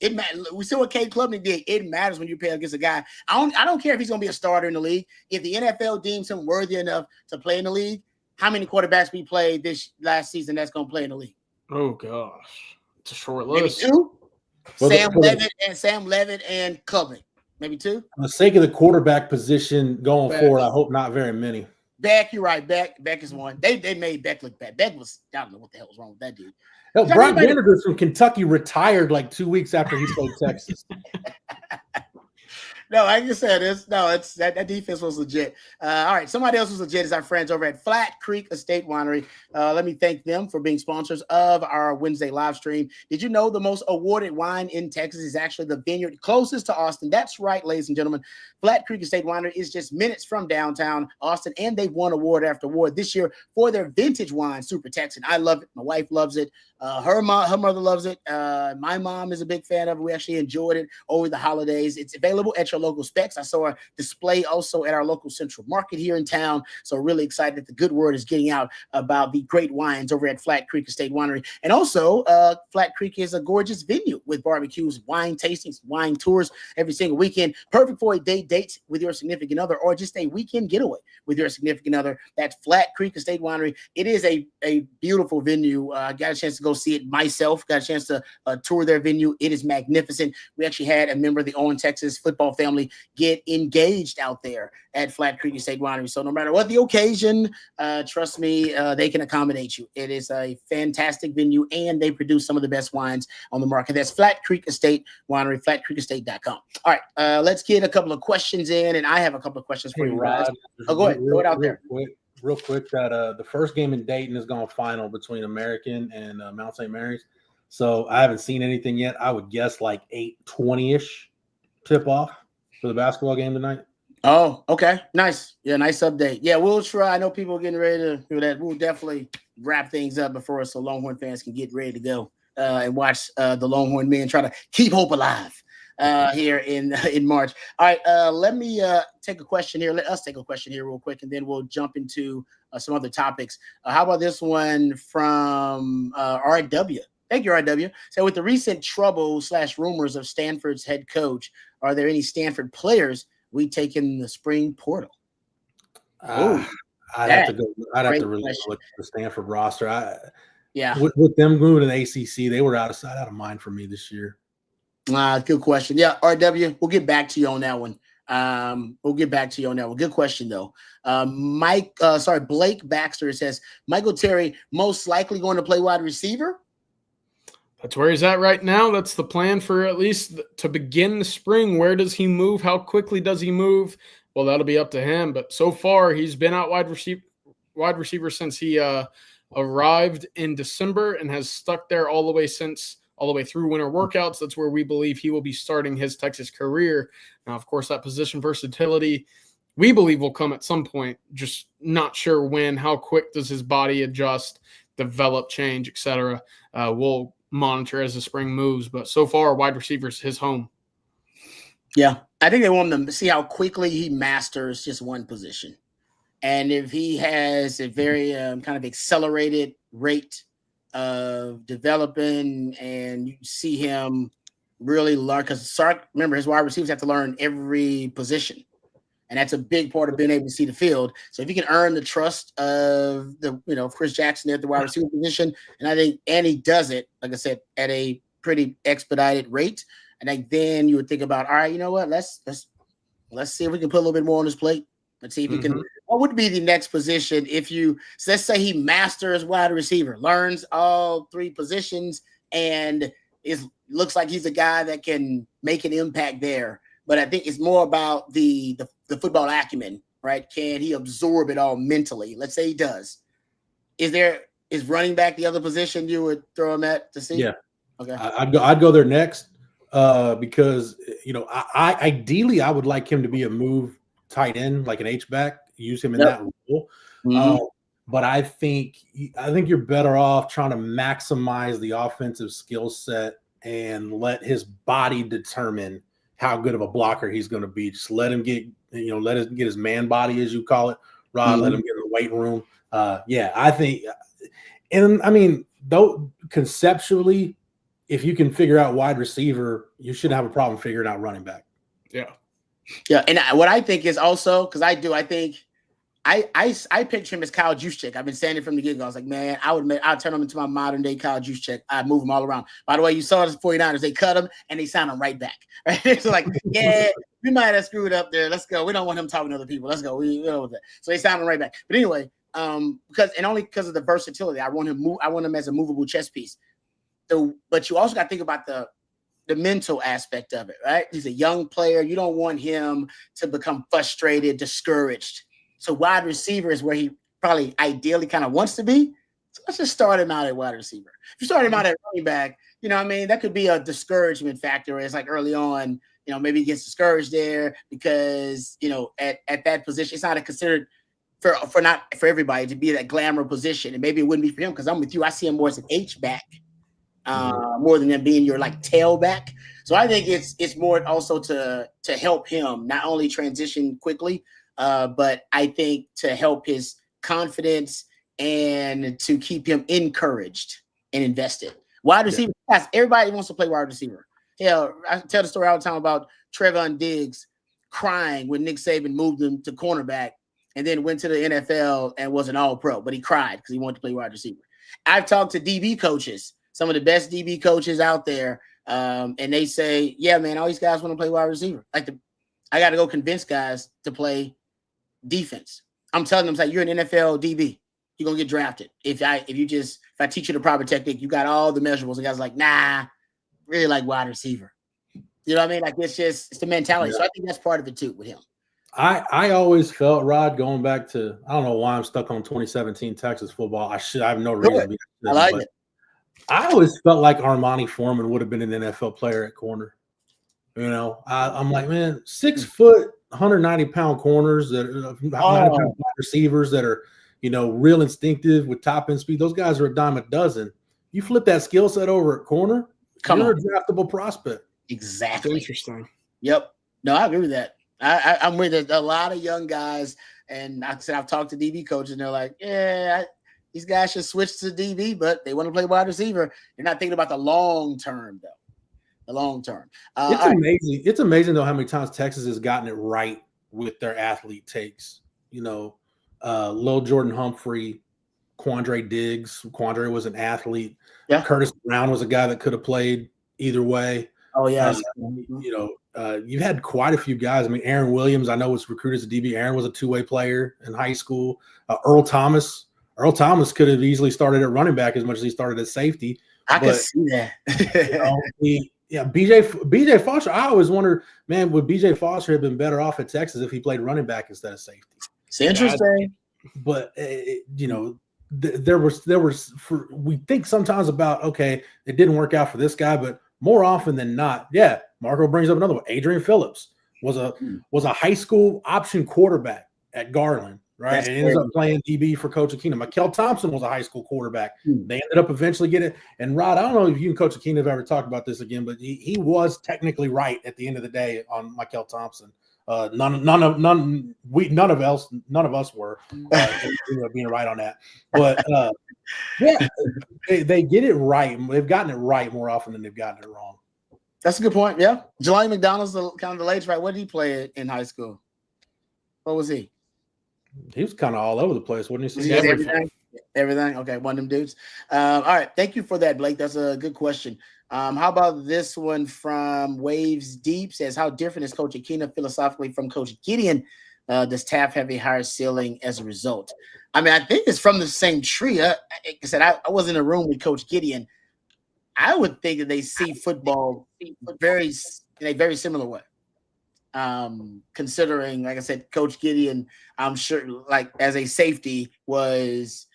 We see what Cade Klubnik did. It matters when you play against a guy. I don't care if he's going to be a starter in the league. If the NFL deems him worthy enough to play in the league, how many quarterbacks we played this last season that's going to play in the league? Oh gosh, it's a short list. Maybe 2. Sam Levitt and Klubnik. Maybe 2. For the sake of the quarterback position going forward, I hope not very many. Beck, you're right. Beck is one. They made Beck look bad. Beck was, I don't know what the hell was wrong with that dude. Hell, Brian Vandergriff from Kentucky retired like 2 weeks after he played Texas. No, like you said, that defense was legit. All right, somebody else was legit is our friends over at Flat Creek Estate Winery. Let me thank them for being sponsors of our Wednesday live stream. Did you know the most awarded wine in Texas is actually the vineyard closest to Austin? That's right, ladies and gentlemen. Flat Creek Estate Winery is just minutes from downtown Austin, and they've won award after award this year for their vintage wine, Super Texan. I love it. My wife loves it. Her mother loves it. My mom is a big fan of it. We actually enjoyed it over the holidays. It's available at your local Specs. I saw a display also at our local Central Market here in town. So really excited that the good word is getting out about the great wines over at Flat Creek Estate Winery. And also, Flat Creek is a gorgeous venue with barbecues, wine tastings, wine tours every single weekend. Perfect for a date with your significant other or just a weekend getaway with your significant other. That's Flat Creek Estate Winery. It is a beautiful venue. I got a chance to go see it myself. Got a chance to tour their venue. It is magnificent. We actually had a member of the Owen, Texas football family get engaged out there at Flat Creek Estate Winery. So no matter what the occasion, trust me, they can accommodate you. It is a fantastic venue, and they produce some of the best wines on the market. That's Flat Creek Estate Winery, flatcreekestate.com. All right, let's get a couple of questions in, and I have a couple of questions for you, Rod. Go ahead. Throw it out there. real quick that the first game in Dayton is going final between American and Mount St. Mary's. So I haven't seen anything yet. I would guess like 8:20-ish tip off for the basketball game tonight. Oh, okay. Nice. Yeah, nice update. Yeah, we'll try. I know people are getting ready to do that. We'll definitely wrap things up before us so Longhorn fans can get ready to go and watch the Longhorn men try to keep hope alive here in March. All right, let me take a question here. Let us take a question here real quick, and then we'll jump into some other topics. How about this one from RW? Thank you, RW. So with the recent trouble / rumors of Stanford's head coach, are there any Stanford players we take in the spring portal? I'd have to go. I'd have to really look at the Stanford roster. With them moving to the ACC, they were out of sight, out of mind for me this year. Good question. Yeah, RW, we'll get back to you on that one. Good question though. Blake Baxter says Michael Terry most likely going to play wide receiver. That's where he's at right now. That's the plan for at least to begin the spring. Where does he move? How quickly does he move? Well, that'll be up to him. But so far, he's been out wide receiver since he arrived in December and has stuck there all the way through winter workouts. That's where we believe he will be starting his Texas career. Now, of course, that position versatility we believe will come at some point. Just not sure when. How quick does his body adjust, develop, change, etc. We'll monitor as the spring moves, but so far wide receivers his home. Yeah, I think they want him to see how quickly he masters just one position, and if he has a very kind of accelerated rate of developing, and you see him really learn, because Sark, remember, his wide receivers have to learn every position, and that's a big part of being able to see the field. So if you can earn the trust of Chris Jackson at the wide receiver position, and I think Andy does it, like I said, at a pretty expedited rate. And like then you would think about, all right, you know what? Let's see if we can put a little bit more on his plate. Let's see if he can. What would be the next position if so let's say he masters wide receiver, learns all three positions, and looks like he's a guy that can make an impact there. But I think it's more about the football acumen, right? Can he absorb it all mentally? Let's say he does. Is running back the other position you would throw him at to see? Yeah. Okay. I'd go there next because I ideally I would like him to be a move tight end, like an H-back, use him in that role. But I think you're better off trying to maximize the offensive skill set and let his body determine how good of a blocker he's going to be. Just let him get his man body, as you call it, Rod. Let him get in the weight room. I think, and I mean, though conceptually, if you can figure out wide receiver, you shouldn't have a problem figuring out running back. Yeah. Yeah. And what I think is also, because I think I picture him as Kyle Juszczyk. I've been saying it from the get-go. I was like, man, I'd turn him into my modern day Kyle Juszczyk. I'd move him all around. By the way, you saw the 49ers, they cut him and they signed him right back. Right? So like, yeah, we might have screwed up there. Let's go. We don't want him talking to other people. Let's go. We know that. So they signed him right back. But anyway, because of the versatility, I want him as a movable chess piece. So, but you also got to think about the mental aspect of it, right? He's a young player. You don't want him to become frustrated, discouraged. So wide receiver is where he probably ideally kind of wants to be. So let's just start him out at wide receiver. If you start him out at running back, that could be a discouragement factor. It's like early on, maybe he gets discouraged there because, at that position, it's not considered not for everybody to be that glamour position. And maybe it wouldn't be for him because I'm with you. I see him more as an H-back more than being your like tailback. So I think it's more also to help him not only transition quickly, but I think to help his confidence and to keep him encouraged and invested. Wide receiver, everybody wants to play wide receiver. Hell, I tell the story all the time about Trevon Diggs crying when Nick Saban moved him to cornerback and then went to the NFL and was an all-pro, but he cried because he wanted to play wide receiver. I've talked to DB coaches, some of the best DB coaches out there, and they say, yeah, man, all these guys want to play wide receiver. I got to go convince guys to play defense. I'm telling them, like, you're an NFL DB. You're going to get drafted. If I teach you the proper technique, you got all the measurables. And guys are like, nah, really like wide receiver. You know what I mean? Like, it's the mentality. Yeah. So I think that's part of it too with him. I always felt, Rod, going back to, I don't know why I'm stuck on 2017 Texas football. I have no reason to be. I like it. I always felt like Armani Foreman would have been an NFL player at corner. You know, I'm like, man, 6 foot, 190-pound corners that 190-pound receivers that are, you know, real instinctive with top end speed. Those guys are a dime a dozen. You flip that skill set over at corner, you're a draftable prospect. Exactly. That's interesting. Yep. No, I agree with that. I'm with it. A lot of young guys, and like I said, I've talked to DB coaches, and they're like, yeah, these guys should switch to DB, but they want to play wide receiver. They're not thinking about the long term, though. The long term. It's amazing. It's amazing, though, how many times Texas has gotten it right with their athlete takes. You know, Lil Jordan Humphrey, Quandre Diggs. Quandre was an athlete. Yeah. Curtis Brown was a guy that could have played either way. Oh, yeah. You know, you've had quite a few guys. I mean, Aaron Williams, I know, was recruited as a DB. Aaron was a two-way player in high school. Earl Thomas could have easily started at running back as much as he started at safety. I can see that. You know, BJ Foster, I always wondered, man, would BJ Foster have been better off at Texas if he played running back instead of safety? It's interesting. But, you know, there was we think sometimes about, okay, it didn't work out for this guy, but more often than not, yeah, Marco brings up another one. Adrian Phillips was a high school option quarterback at Garland, right? And ended up playing DB for Coach Aquino. Mikel Thompson was a high school quarterback. They ended up eventually getting it. And Rod, I don't know if you and Coach Aquino have ever talked about this again, but he was technically right at the end of the day on Mikel Thompson. None of us were being right on that. But yeah, they get it right. They've gotten it right more often than they've gotten it wrong. That's a good point. Yeah, Jelani McDonald's kind of the latest, right? What did he play in high school? What was he? He was kind of all over the place, wasn't he? Everything. Okay, one of them dudes. All right, thank you for that, Blake. That's a good question. How about this one from Waves Deep? Says, how different is Coach Aquino philosophically from Coach Gideon? Does Taft have a higher ceiling as a result? I mean, I think it's from the same tree. Like I said, I was in a room with Coach Gideon. I would think that they see football in a very similar way. Considering, like I said, Coach Gideon, I'm sure, like as a safety, was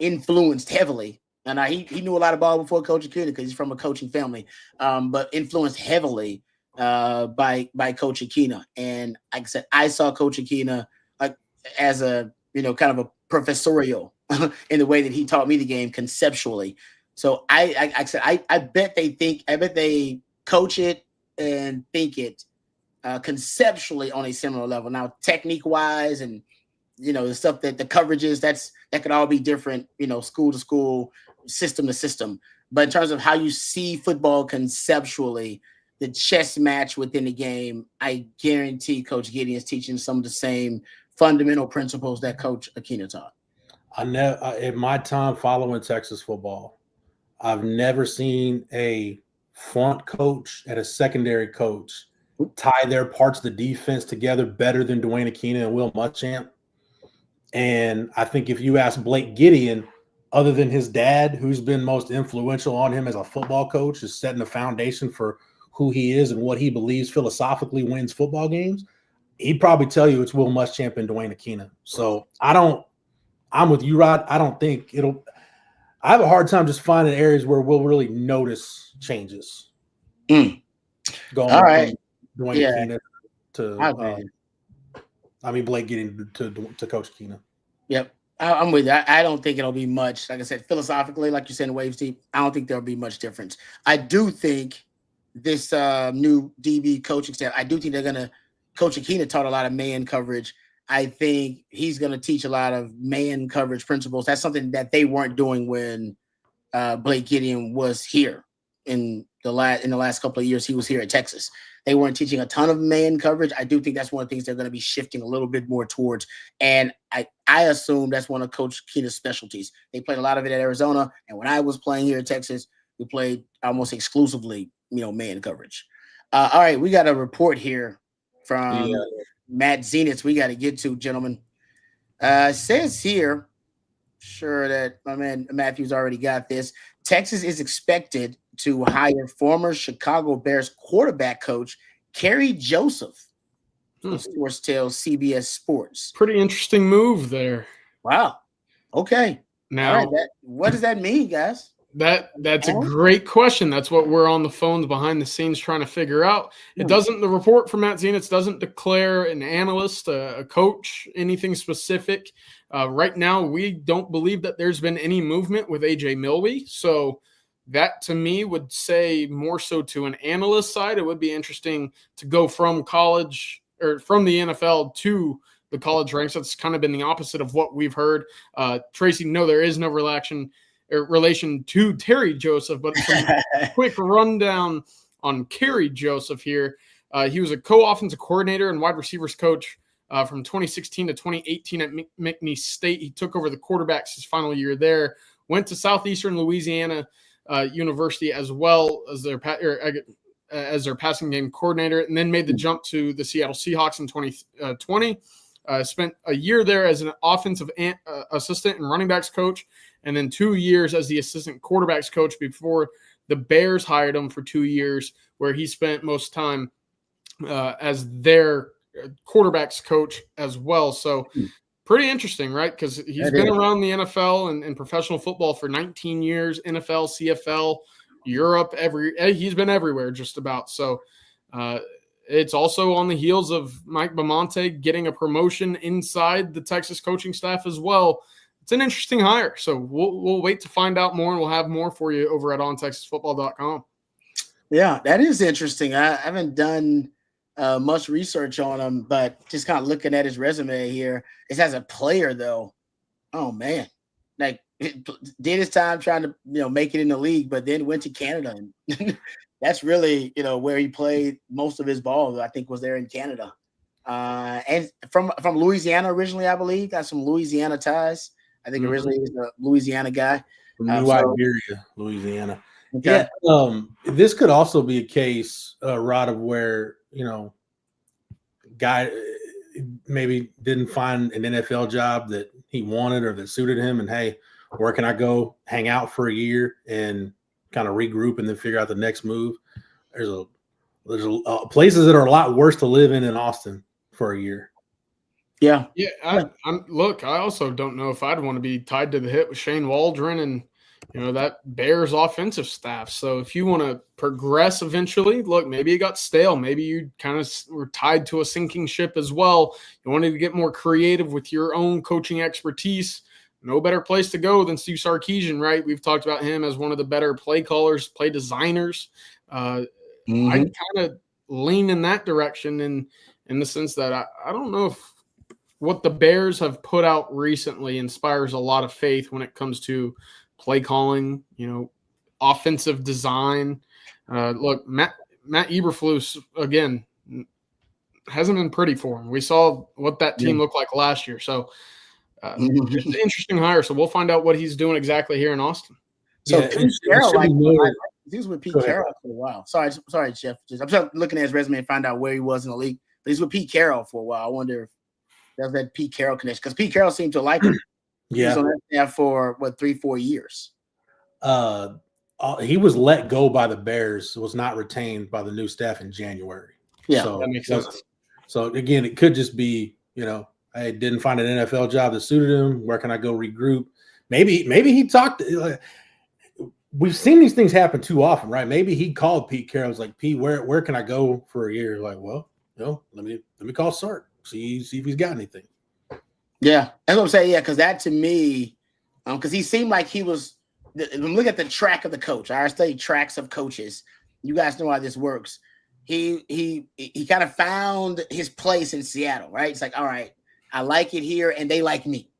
influenced heavily. And he knew a lot of ball before Coach Aquino because he's from a coaching family, but influenced heavily by Coach Aquino. And like I said, I saw Coach Aquino like as a kind of a professorial in the way that he taught me the game conceptually. So I bet they coach it and think it conceptually on a similar level. Now, technique wise, and the stuff that the coverages, that could all be different, school to school, system to system. But in terms of how you see football conceptually, the chess match within the game, I guarantee Coach Gideon is teaching some of the same fundamental principles that Coach Aquino taught. In my time following Texas football, I've never seen a front coach and a secondary coach tie their parts of the defense together better than Dwayne Aquino and Will Muschamp. And I think if you ask Blake Gideon, other than his dad, who's been most influential on him as a football coach, is setting the foundation for who he is and what he believes philosophically wins football games, he'd probably tell you it's Will Muschamp and Dwayne Aquino. So I'm with you, Rod. I don't think I have a hard time just finding areas where we'll really notice changes. Going all right. Dwayne Aquino to Blake Gideon to Coach Aquino. Yep. I'm with you. I don't think it'll be much. Like I said, philosophically, like you said in Waves Deep, I don't think there'll be much difference. I do think this new DB coaching staff, I do think they're going to – Coach Aquino taught a lot of man coverage. I think he's going to teach a lot of man coverage principles. That's something that they weren't doing when Blake Gideon was here in the last couple of years he was here at Texas. They weren't teaching a ton of man coverage. I do think that's one of the things they're going to be shifting a little bit more towards. And I assume that's one of Coach Keena's specialties. They played a lot of it at Arizona. And when I was playing here at Texas, we played almost exclusively, man coverage. All right, we got a report here from Matt Zenitz we got to get to, gentlemen. It says here, sure that my man Matthew's already got this. Texas is expected to hire former Chicago Bears quarterback coach Kerry Joseph Sports Tales, CBS Sports. Pretty interesting move there. Wow. Okay. Now, all right, what does that mean, guys? That's a great question. That's what we're on the phones behind the scenes trying to figure out. It doesn't. The report from Matt Zenitz doesn't declare an analyst, a coach, anything specific. Right now, we don't believe that there's been any movement with AJ Milwee. So that to me would say more so to an analyst side. It would be interesting to go from college or from the NFL to the college ranks. That's kind of been the opposite of what we've heard. Tracy, no, there is no relation to Terry Joseph, but some quick rundown on Kerry Joseph here. He was a co-offensive coordinator and wide receivers coach from 2016 to 2018 at McNeese State. He took over the quarterbacks his final year there, went to Southeastern Louisiana University as well as their passing game coordinator, and then made the jump to the Seattle Seahawks in 2020. Spent a year there as an offensive assistant and running backs coach, and then 2 years as the assistant quarterbacks coach before the Bears hired him for 2 years, where he spent most time as their quarterbacks coach as well. So pretty interesting, right? Because he's been around the NFL and professional football for 19 years, NFL, CFL, Europe, he's been everywhere just about. So it's also on the heels of Mike Bamonte getting a promotion inside the Texas coaching staff as well. It's an interesting hire. So we'll wait to find out more, and we'll have more for you over at ontexasfootball.com. Yeah, that is interesting. I haven't done much research on him, but just kind of looking at his resume here, it's as a player though. Oh man, like did his time trying to make it in the league, but then went to Canada, and that's really where he played most of his ball. I think was there in Canada, and from Louisiana originally, I believe. Got some Louisiana ties. I think originally he was a Louisiana guy. From New Iberia, Louisiana. Okay. Yeah, this could also be a case, Rod, of where guy maybe didn't find an NFL job that he wanted or that suited him, and hey, where can I go hang out for a year and kind of regroup and then figure out the next move? There's places that are a lot worse to live in Austin for a year. Yeah. Look, I also don't know if I'd want to be tied to the hip with Shane Waldron and that Bears offensive staff. So if you want to progress eventually, look, maybe it got stale. Maybe you kind of were tied to a sinking ship as well. You wanted to get more creative with your own coaching expertise. No better place to go than Steve Sarkisian, right? We've talked about him as one of the better play callers, play designers. I kind of lean in that direction in the sense that I don't know if what the Bears have put out recently inspires a lot of faith when it comes to play calling, offensive design. Look, Matt Eberflus, again, hasn't been pretty for him. We saw what that team looked like last year. So it's an interesting hire. So we'll find out what he's doing exactly here in Austin. So Pete Carroll, he was with Pete Carroll for a while. Sorry, Jeff. I'm just looking at his resume and find out where he was in the league. But he's with Pete Carroll for a while. I wonder if there's that Pete Carroll connection, because Pete Carroll seemed to like him. Yeah. He was on that staff for 3-4 years. He was let go by the Bears, was not retained by the new staff in January. Yeah, so that makes sense. So again, it could just be, I didn't find an NFL job that suited him. Where can I go regroup? Maybe he talked. We've seen these things happen too often, right? Maybe he called Pete Carroll. Was like, Pete, where can I go for a year? Like, well, let me call Sark. See if he's got anything. Yeah, that's what I'm saying. Yeah, because that to me, because he seemed like he was. Look at the track of the coach. I study tracks of coaches. You guys know how this works. He kind of found his place in Seattle, right? It's like, all right, I like it here, and they like me,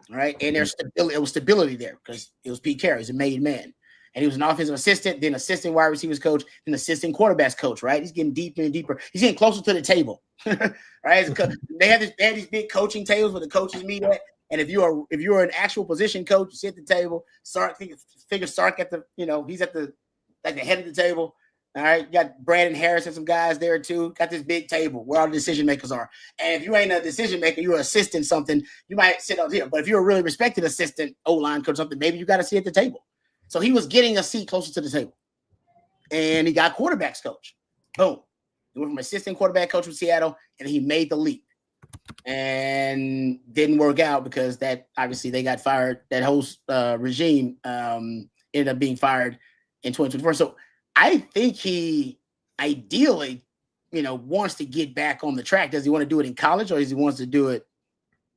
all right. And there's stability. It was stability there because it was Pete Carroll. He's a made man, and he was an offensive assistant, then assistant wide receivers coach, then assistant quarterbacks coach. Right? He's getting deeper and deeper. He's getting closer to the table, right? They have these big coaching tables where the coaches meet at. And if you're an actual position coach, you sit at the table. Sark, figure Sark at the, he's at the head of the table. All right, you got Brandon Harris and some guys there too. Got this big table where all the decision makers are. And if you ain't a decision maker, you're an assistant something, you might sit up here. But if you're a really respected assistant, O-line coach something, maybe you got to sit at the table. So he was getting a seat closer to the table. And he got quarterbacks coach. Boom. He went from assistant quarterback coach with Seattle, and he made the leap. And didn't work out because that obviously they got fired. That whole regime ended up being fired in 2024. So I think he ideally, wants to get back on the track. Does he want to do it in college or does he wants to do it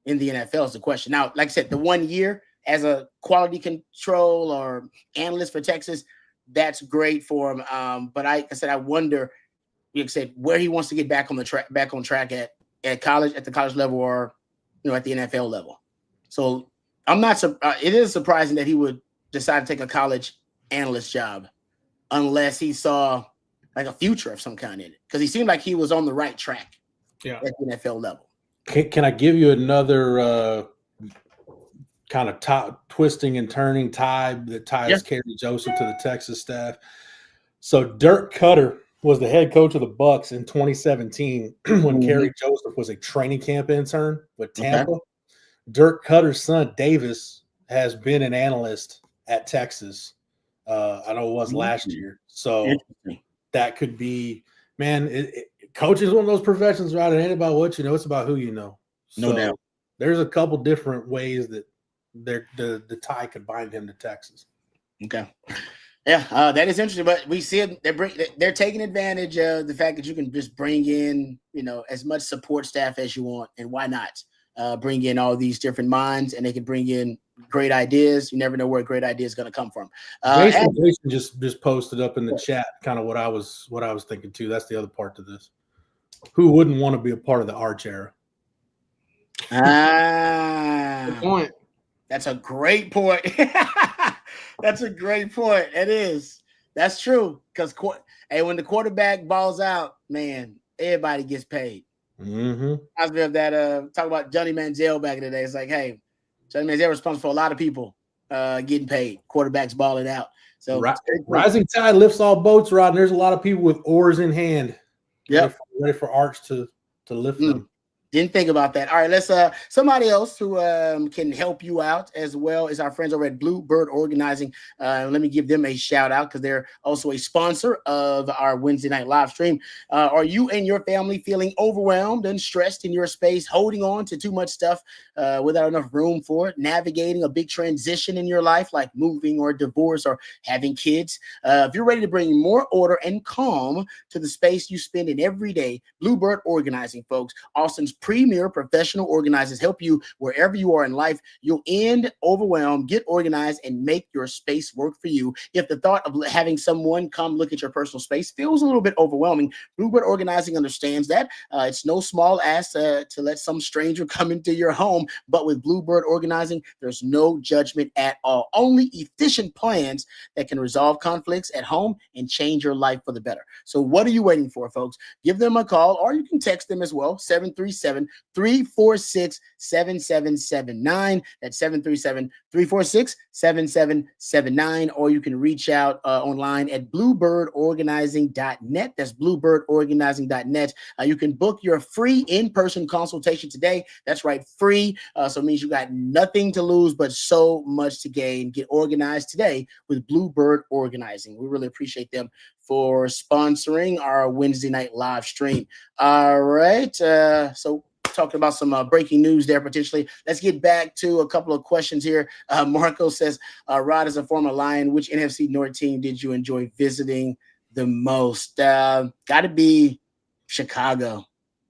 in the NFL is the question. Now, like I said, the 1 year as a quality control or analyst for Texas, that's great for him. But I said, I wonder, like I said, where he wants to get back on track at college, at the college level, or at the NFL level. So I'm not. It is surprising that he would decide to take a college analyst job, unless he saw like a future of some kind in it, because he seemed like he was on the right track. Yeah, at the NFL level. Can I give you another kind of twisting and turning tie that ties Kerry Joseph to the Texas staff? So Dirk Cutter was the head coach of the Bucs in 2017 when Kerry Joseph was a training camp intern with Tampa. Okay. Dirk Cutter's son, Davis, has been an analyst at Texas. I know it was last year. So that could be, man, coaching is one of those professions, right? It ain't about what you know. It's about who you know. No doubt. There's a couple different ways that the tie could bind him to Texas. Okay. Yeah, that is interesting. But we see it, they're taking advantage of the fact that you can just bring in, as much support staff as you want. And why not bring in all these different minds, and they can bring in great ideas. You never know where a great idea is going to come from. Jason just posted up in the chat kind of what I was thinking too. That's the other part to this. Who wouldn't want to be a part of the Arch era? Good point. That's a great point. That's a great point. It is. That's true. Because when the quarterback balls out, man, everybody gets paid. Mm-hmm. I was of that. Talk about Johnny Manziel back in the day. It's like, hey, Johnny Manziel responsible for a lot of people getting paid. Quarterbacks balling out. So rising tide lifts all boats, Rod. And there's a lot of people with oars in hand. Yep. Ready for Arch to lift them. Didn't think about that. All right, let's somebody else who can help you out as well is our friends over at Bluebird Organizing. Let me give them a shout out because they're also a sponsor of our Wednesday night live stream. Are you and your family feeling overwhelmed and stressed in your space, holding on to too much stuff without enough room for it, navigating a big transition in your life like moving or divorce or having kids? If you're ready to bring more order and calm to the space you spend in every day, Bluebird Organizing, folks, Austin's premier professional organizers help you wherever you are in life. You'll end overwhelmed, get organized, and make your space work for you. If the thought of having someone come look at your personal space feels a little bit overwhelming, Bluebird Organizing understands that. It's no small ask to let some stranger come into your home, but with Bluebird Organizing, there's no judgment at all. Only efficient plans that can resolve conflicts at home and change your life for the better. So what are you waiting for, folks? Give them a call, or you can text them as well, 737-346-7779. That's 737-346-7779. Or you can reach out online at bluebirdorganizing.net. That's bluebirdorganizing.net. You can book your free in-person consultation today. That's right, free. So it means you got nothing to lose, but so much to gain. Get organized today with Bluebird Organizing. We really appreciate them for sponsoring our Wednesday night live stream. All right. So talking about some breaking news there potentially. Let's get back to a couple of questions here. Marco says, Rod, as a former Lion, which NFC North team did you enjoy visiting the most? Got to be Chicago.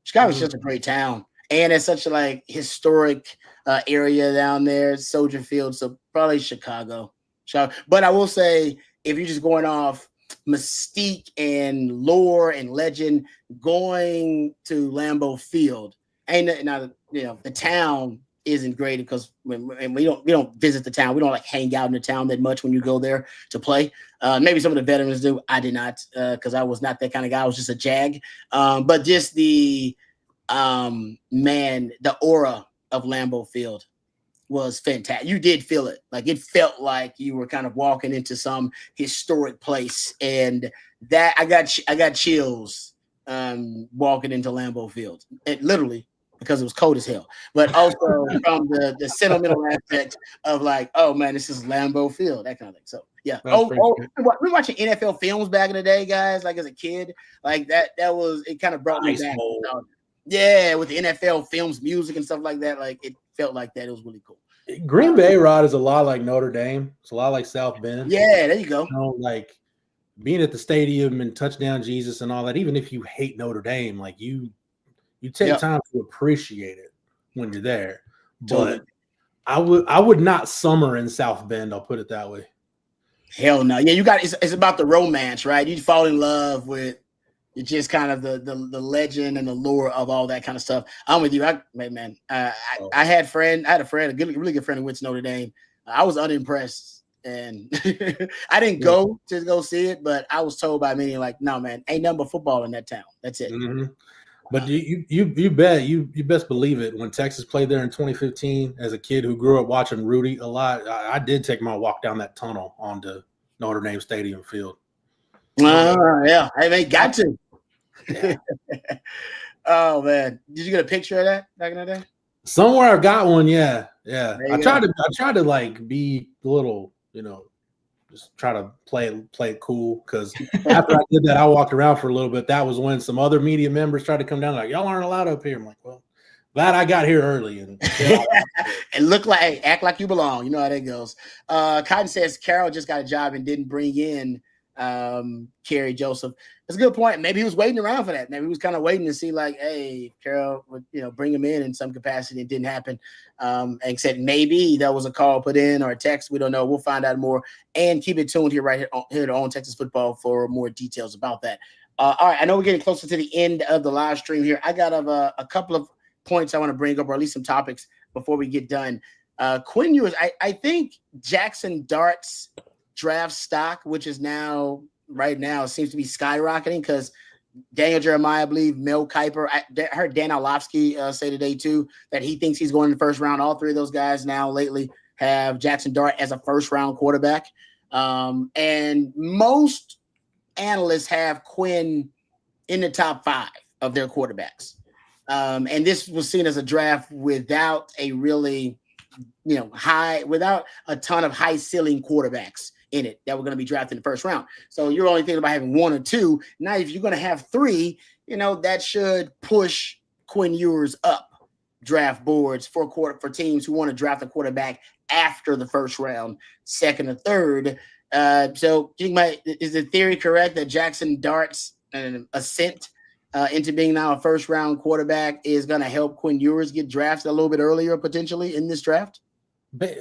Chicago's just a great town. And it's such a historic area down there, Soldier Field. So probably Chicago. But I will say, if you're just going off mystique and lore and legend, going to Lambeau Field, the town isn't great because we don't visit the town. We don't hang out in the town that much when you go there to play. Maybe some of the veterans do. I did not because I was not that kind of guy. I was just a jag. But just the aura of Lambeau Field was fantastic. You did feel it. It felt like you were kind of walking into some historic place, and that I got chills walking into Lambeau Field. It literally, because it was cold as hell, but also from the sentimental aspect of oh man, this is Lambeau Field, that kind of thing. So Yeah. That's pretty good. We watching NFL films back in the day, guys. Like as a kid, like that was it. Kind of brought me back. Yeah, with the NFL films, music, and stuff like that. Like it felt like that. It was really cool. Green Bay, Rod, is a lot like Notre Dame. It's a lot like South Bend. Yeah, there you go. You know, like being at the stadium and touchdown Jesus and all that. Even if you hate Notre Dame, like you take time to appreciate it when you're there. But I would not summer in South Bend. I'll put it that way. Hell no. Yeah, you got it's about the romance, right? You fall in love with just kind of the legend and the lore of all that kind of stuff. I'm with you. I had a friend, a really good friend who went to Notre Dame. I was unimpressed, and I didn't go see it, but I was told by many, like, no, man, ain't nothing but football in that town. That's it. Mm-hmm. But you best believe it. When Texas played there in 2015, as a kid who grew up watching Rudy a lot, I did take my walk down that tunnel onto Notre Dame Stadium field. Yeah, I mean, got to. Yeah. Oh man, did you get a picture of that back in the day? Somewhere I've got one. Yeah. I tried to like be a little, just try to play it cool, because after I did that, I walked around for a little bit. That was when some other media members tried to come down, like, y'all aren't allowed up here. I'm like, well, glad I got here early and act like you belong. You know how that goes. Cotton says Carroll just got a job and didn't bring in Kerry Joseph. That's a good point. Maybe he was waiting around for that. Maybe he was kind of waiting to see, like, hey, Carroll would, bring him in some capacity. It didn't happen. And said maybe there was a call put in or a text. We don't know. We'll find out more. And keep it tuned here to On Texas Football for more details about that. All right, I know we're getting closer to the end of the live stream here. I got a couple of points I want to bring up, or at least some topics before we get done. Quinn Ewers, I think Jackson Dart's draft stock, which is right now seems to be skyrocketing, because Daniel Jeremiah, I believe, Mel Kiper, I heard Dan Orlovsky say today too that he thinks he's going in the first round. All three of those guys now lately have Jackson Dart as a first round quarterback. And most analysts have Quinn in the top 5 of their quarterbacks. And this was seen as a draft without a really, without a ton of high ceiling quarterbacks in it that were going to be drafted in the first round. So you're only thinking about having 1 or 2. Now, if you're going to have 3, that should push Quinn Ewers up draft boards for teams who want to draft a quarterback after the first round, second or third. So is the theory correct that Jackson Dart's ascent into being now a first round quarterback is going to help Quinn Ewers get drafted a little bit earlier potentially in this draft?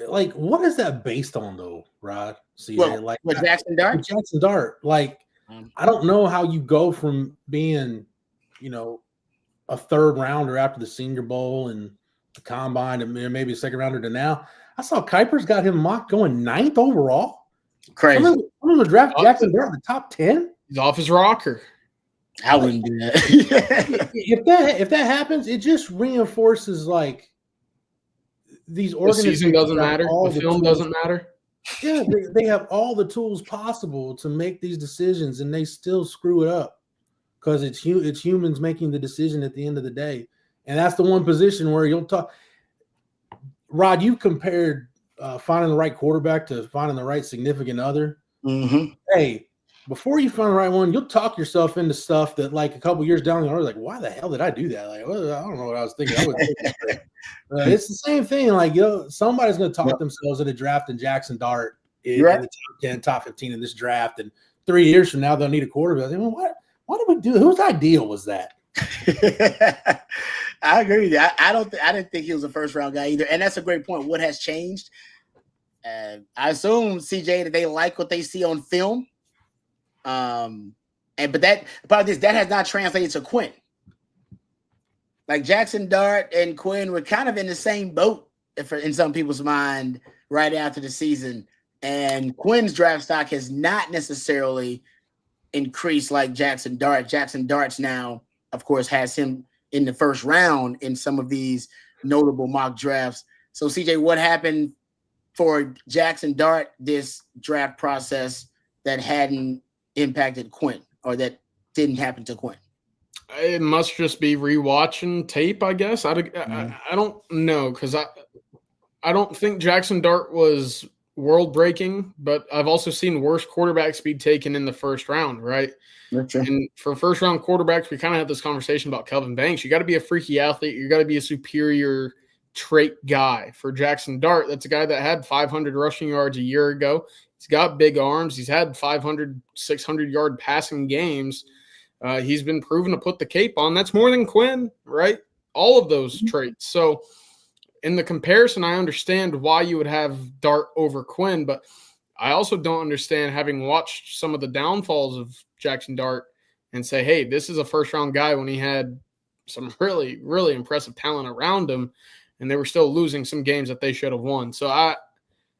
Like, what is that based on, though, Rod? With Jackson Dart? Jackson Dart. Like, I don't know how you go from being, a third rounder after the Senior Bowl and the Combine and maybe a second rounder to now. I saw Kuiper's got him mocked going 9th overall. Crazy. I'm going to draft Jackson Dart in the top 10. He's off his rocker. I wouldn't do that. If that happens, it just reinforces, like, these organizations. The season doesn't matter. The film doesn't matter. Yeah, they have all the tools possible to make these decisions, and they still screw it up because it's humans making the decision at the end of the day. And that's the one position where you'll talk. Rod, you compared finding the right quarterback to finding the right significant other. Mm-hmm. Hey, before you find the right one, you'll talk yourself into stuff that, like, a couple years down the road, like, why the hell did I do that? Like, well, I don't know what I was thinking. It's the same thing. Like, somebody's going to talk themselves into drafting Jackson Dart in the top 10, top 15 in this draft, and 3 years from now they'll need a quarterback. Well, what did we do? Whose idea was that? I agree with you. I didn't think he was a first round guy either, and that's a great point. What has changed? I assume, CJ, that they like what they see on film. But that has not translated to Quinn. Like, Jackson Dart and Quinn were kind of in the same boat in some people's mind right after the season. And Quinn's draft stock has not necessarily increased like Jackson Dart. Jackson Dart's now, of course, has him in the first round in some of these notable mock drafts. So, CJ, what happened for Jackson Dart this draft process that hadn't impacted Quinn, or that didn't happen to Quinn? It must just be rewatching tape, I guess. I don't know, because I don't think Jackson Dart was world breaking, but I've also seen worse quarterbacks be taken in the first round, right? And for first round quarterbacks, we kind of had this conversation about Kelvin Banks. You got to be a freaky athlete. You got to be a superior trait guy. For Jackson Dart, that's a guy that had 500 rushing yards a year ago. He's got big arms. He's had 500, 600-yard passing games. He's been proven to put the cape on. That's more than Quinn, right? All of those traits. So in the comparison, I understand why you would have Dart over Quinn, but I also don't understand, having watched some of the downfalls of Jackson Dart, and say, hey, this is a first-round guy when he had some really, really impressive talent around him, and they were still losing some games that they should have won. So I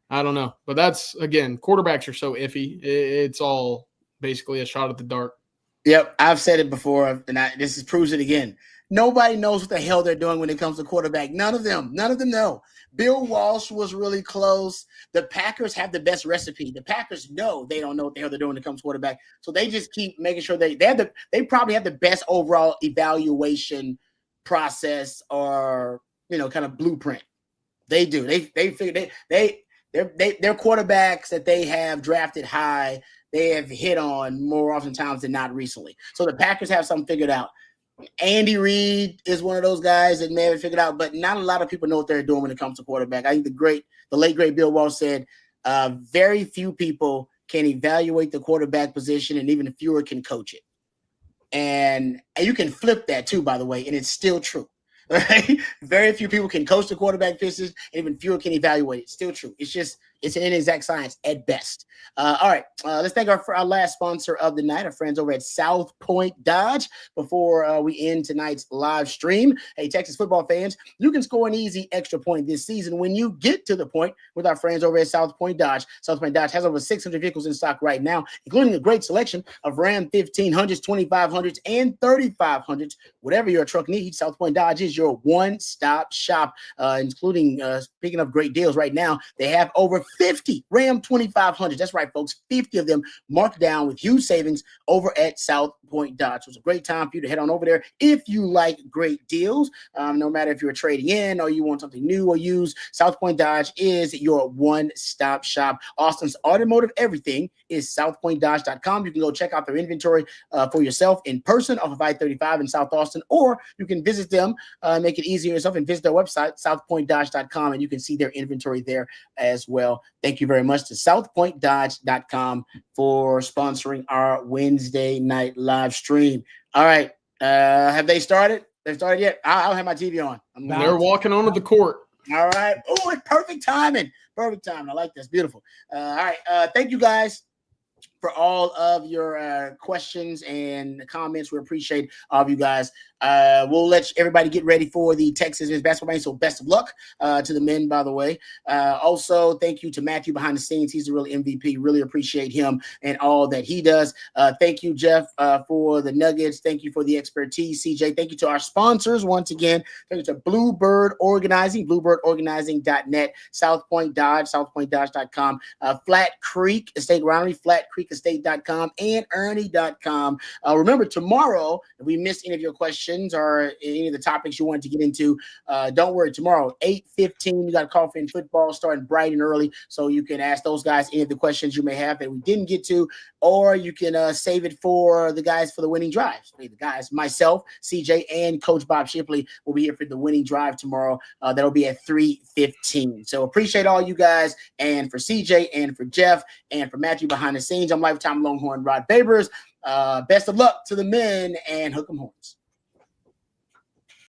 don't know. But that's, again, quarterbacks are so iffy. It's all basically a shot at the dark. Yep, I've said it before, and this proves it again. Nobody knows what the hell they're doing when it comes to quarterback. None of them know. Bill Walsh was really close. The Packers have the best recipe. The Packers know they don't know what the hell they're doing when it comes to quarterback. So they just keep making sure they probably have the best overall evaluation process, or kind of blueprint. They do. They figure their quarterbacks that they have drafted high, they have hit on more oftentimes than not recently. So the Packers have something figured out. Andy Reid is one of those guys that may have figured out, but not a lot of people know what they're doing when it comes to quarterback. I think the late great Bill Walsh said, very few people can evaluate the quarterback position, and even fewer can coach it. And you can flip that too, by the way, and it's still true. Right? Very few people can coach the quarterback position, and even fewer can evaluate it. Still true. It's an inexact science at best. All right, let's thank our last sponsor of the night, our friends over at South Point Dodge, before we end tonight's live stream. Hey, Texas football fans, you can score an easy extra point this season when you get to the point with our friends over at South Point Dodge. South Point Dodge has over 600 vehicles in stock right now, including a great selection of Ram 1500s, 2500s, and 3500s. Whatever your truck needs, South Point Dodge is your one-stop shop, including, speaking of great deals right now, they have over 50 Ram 2500s. That's right, folks. 50 of them marked down with huge savings over at South Point Dodge. So it's a great time for you to head on over there if you like great deals. No matter if you're trading in or you want something new or used, South Point Dodge is your one-stop shop. Austin's automotive everything is southpointdodge.com. You can go check out their inventory for yourself in person off of I-35 in South Austin, or you can visit them, make it easier yourself, and visit their website, southpointdodge.com, and you can see their inventory there as well. Thank you very much to southpointdodge.com for sponsoring our Wednesday night live stream. All right. Have they started? They've started yet? I don't have my TV on. They're walking onto the court. All right. Oh, it's perfect timing. Perfect timing. I like this. Beautiful. All right. Thank you guys for all of your questions and comments. We appreciate all of you guys. We'll let everybody get ready for the Texas men's basketball game. So best of luck to the men, by the way. Also, thank you to Matthew behind the scenes. He's the real MVP. Really appreciate him and all that he does. Thank you, Jeff, for the nuggets. Thank you for the expertise, CJ. Thank you to our sponsors once again. Thank you to Bluebird Organizing, bluebirdorganizing.net, South Point Dodge, southpointdodge.com, Flat Creek Estate Roundery, flatcreekestate.com, and Ernie.com. Remember, tomorrow, if we missed any of your questions or any of the topics you wanted to get into, don't worry. Tomorrow, 8:15, you got coffee and football starting bright and early, so you can ask those guys any of the questions you may have that we didn't get to, or you can save it for the guys for the winning drives. The guys, myself, CJ, and Coach Bob Shipley will be here for the winning drive tomorrow. That'll be at 3:15. So appreciate all you guys, and for CJ, and for Jeff, and for Matthew behind the scenes, I'm Lifetime Longhorn Rod Babers. Best of luck to the men, and hook 'em horns.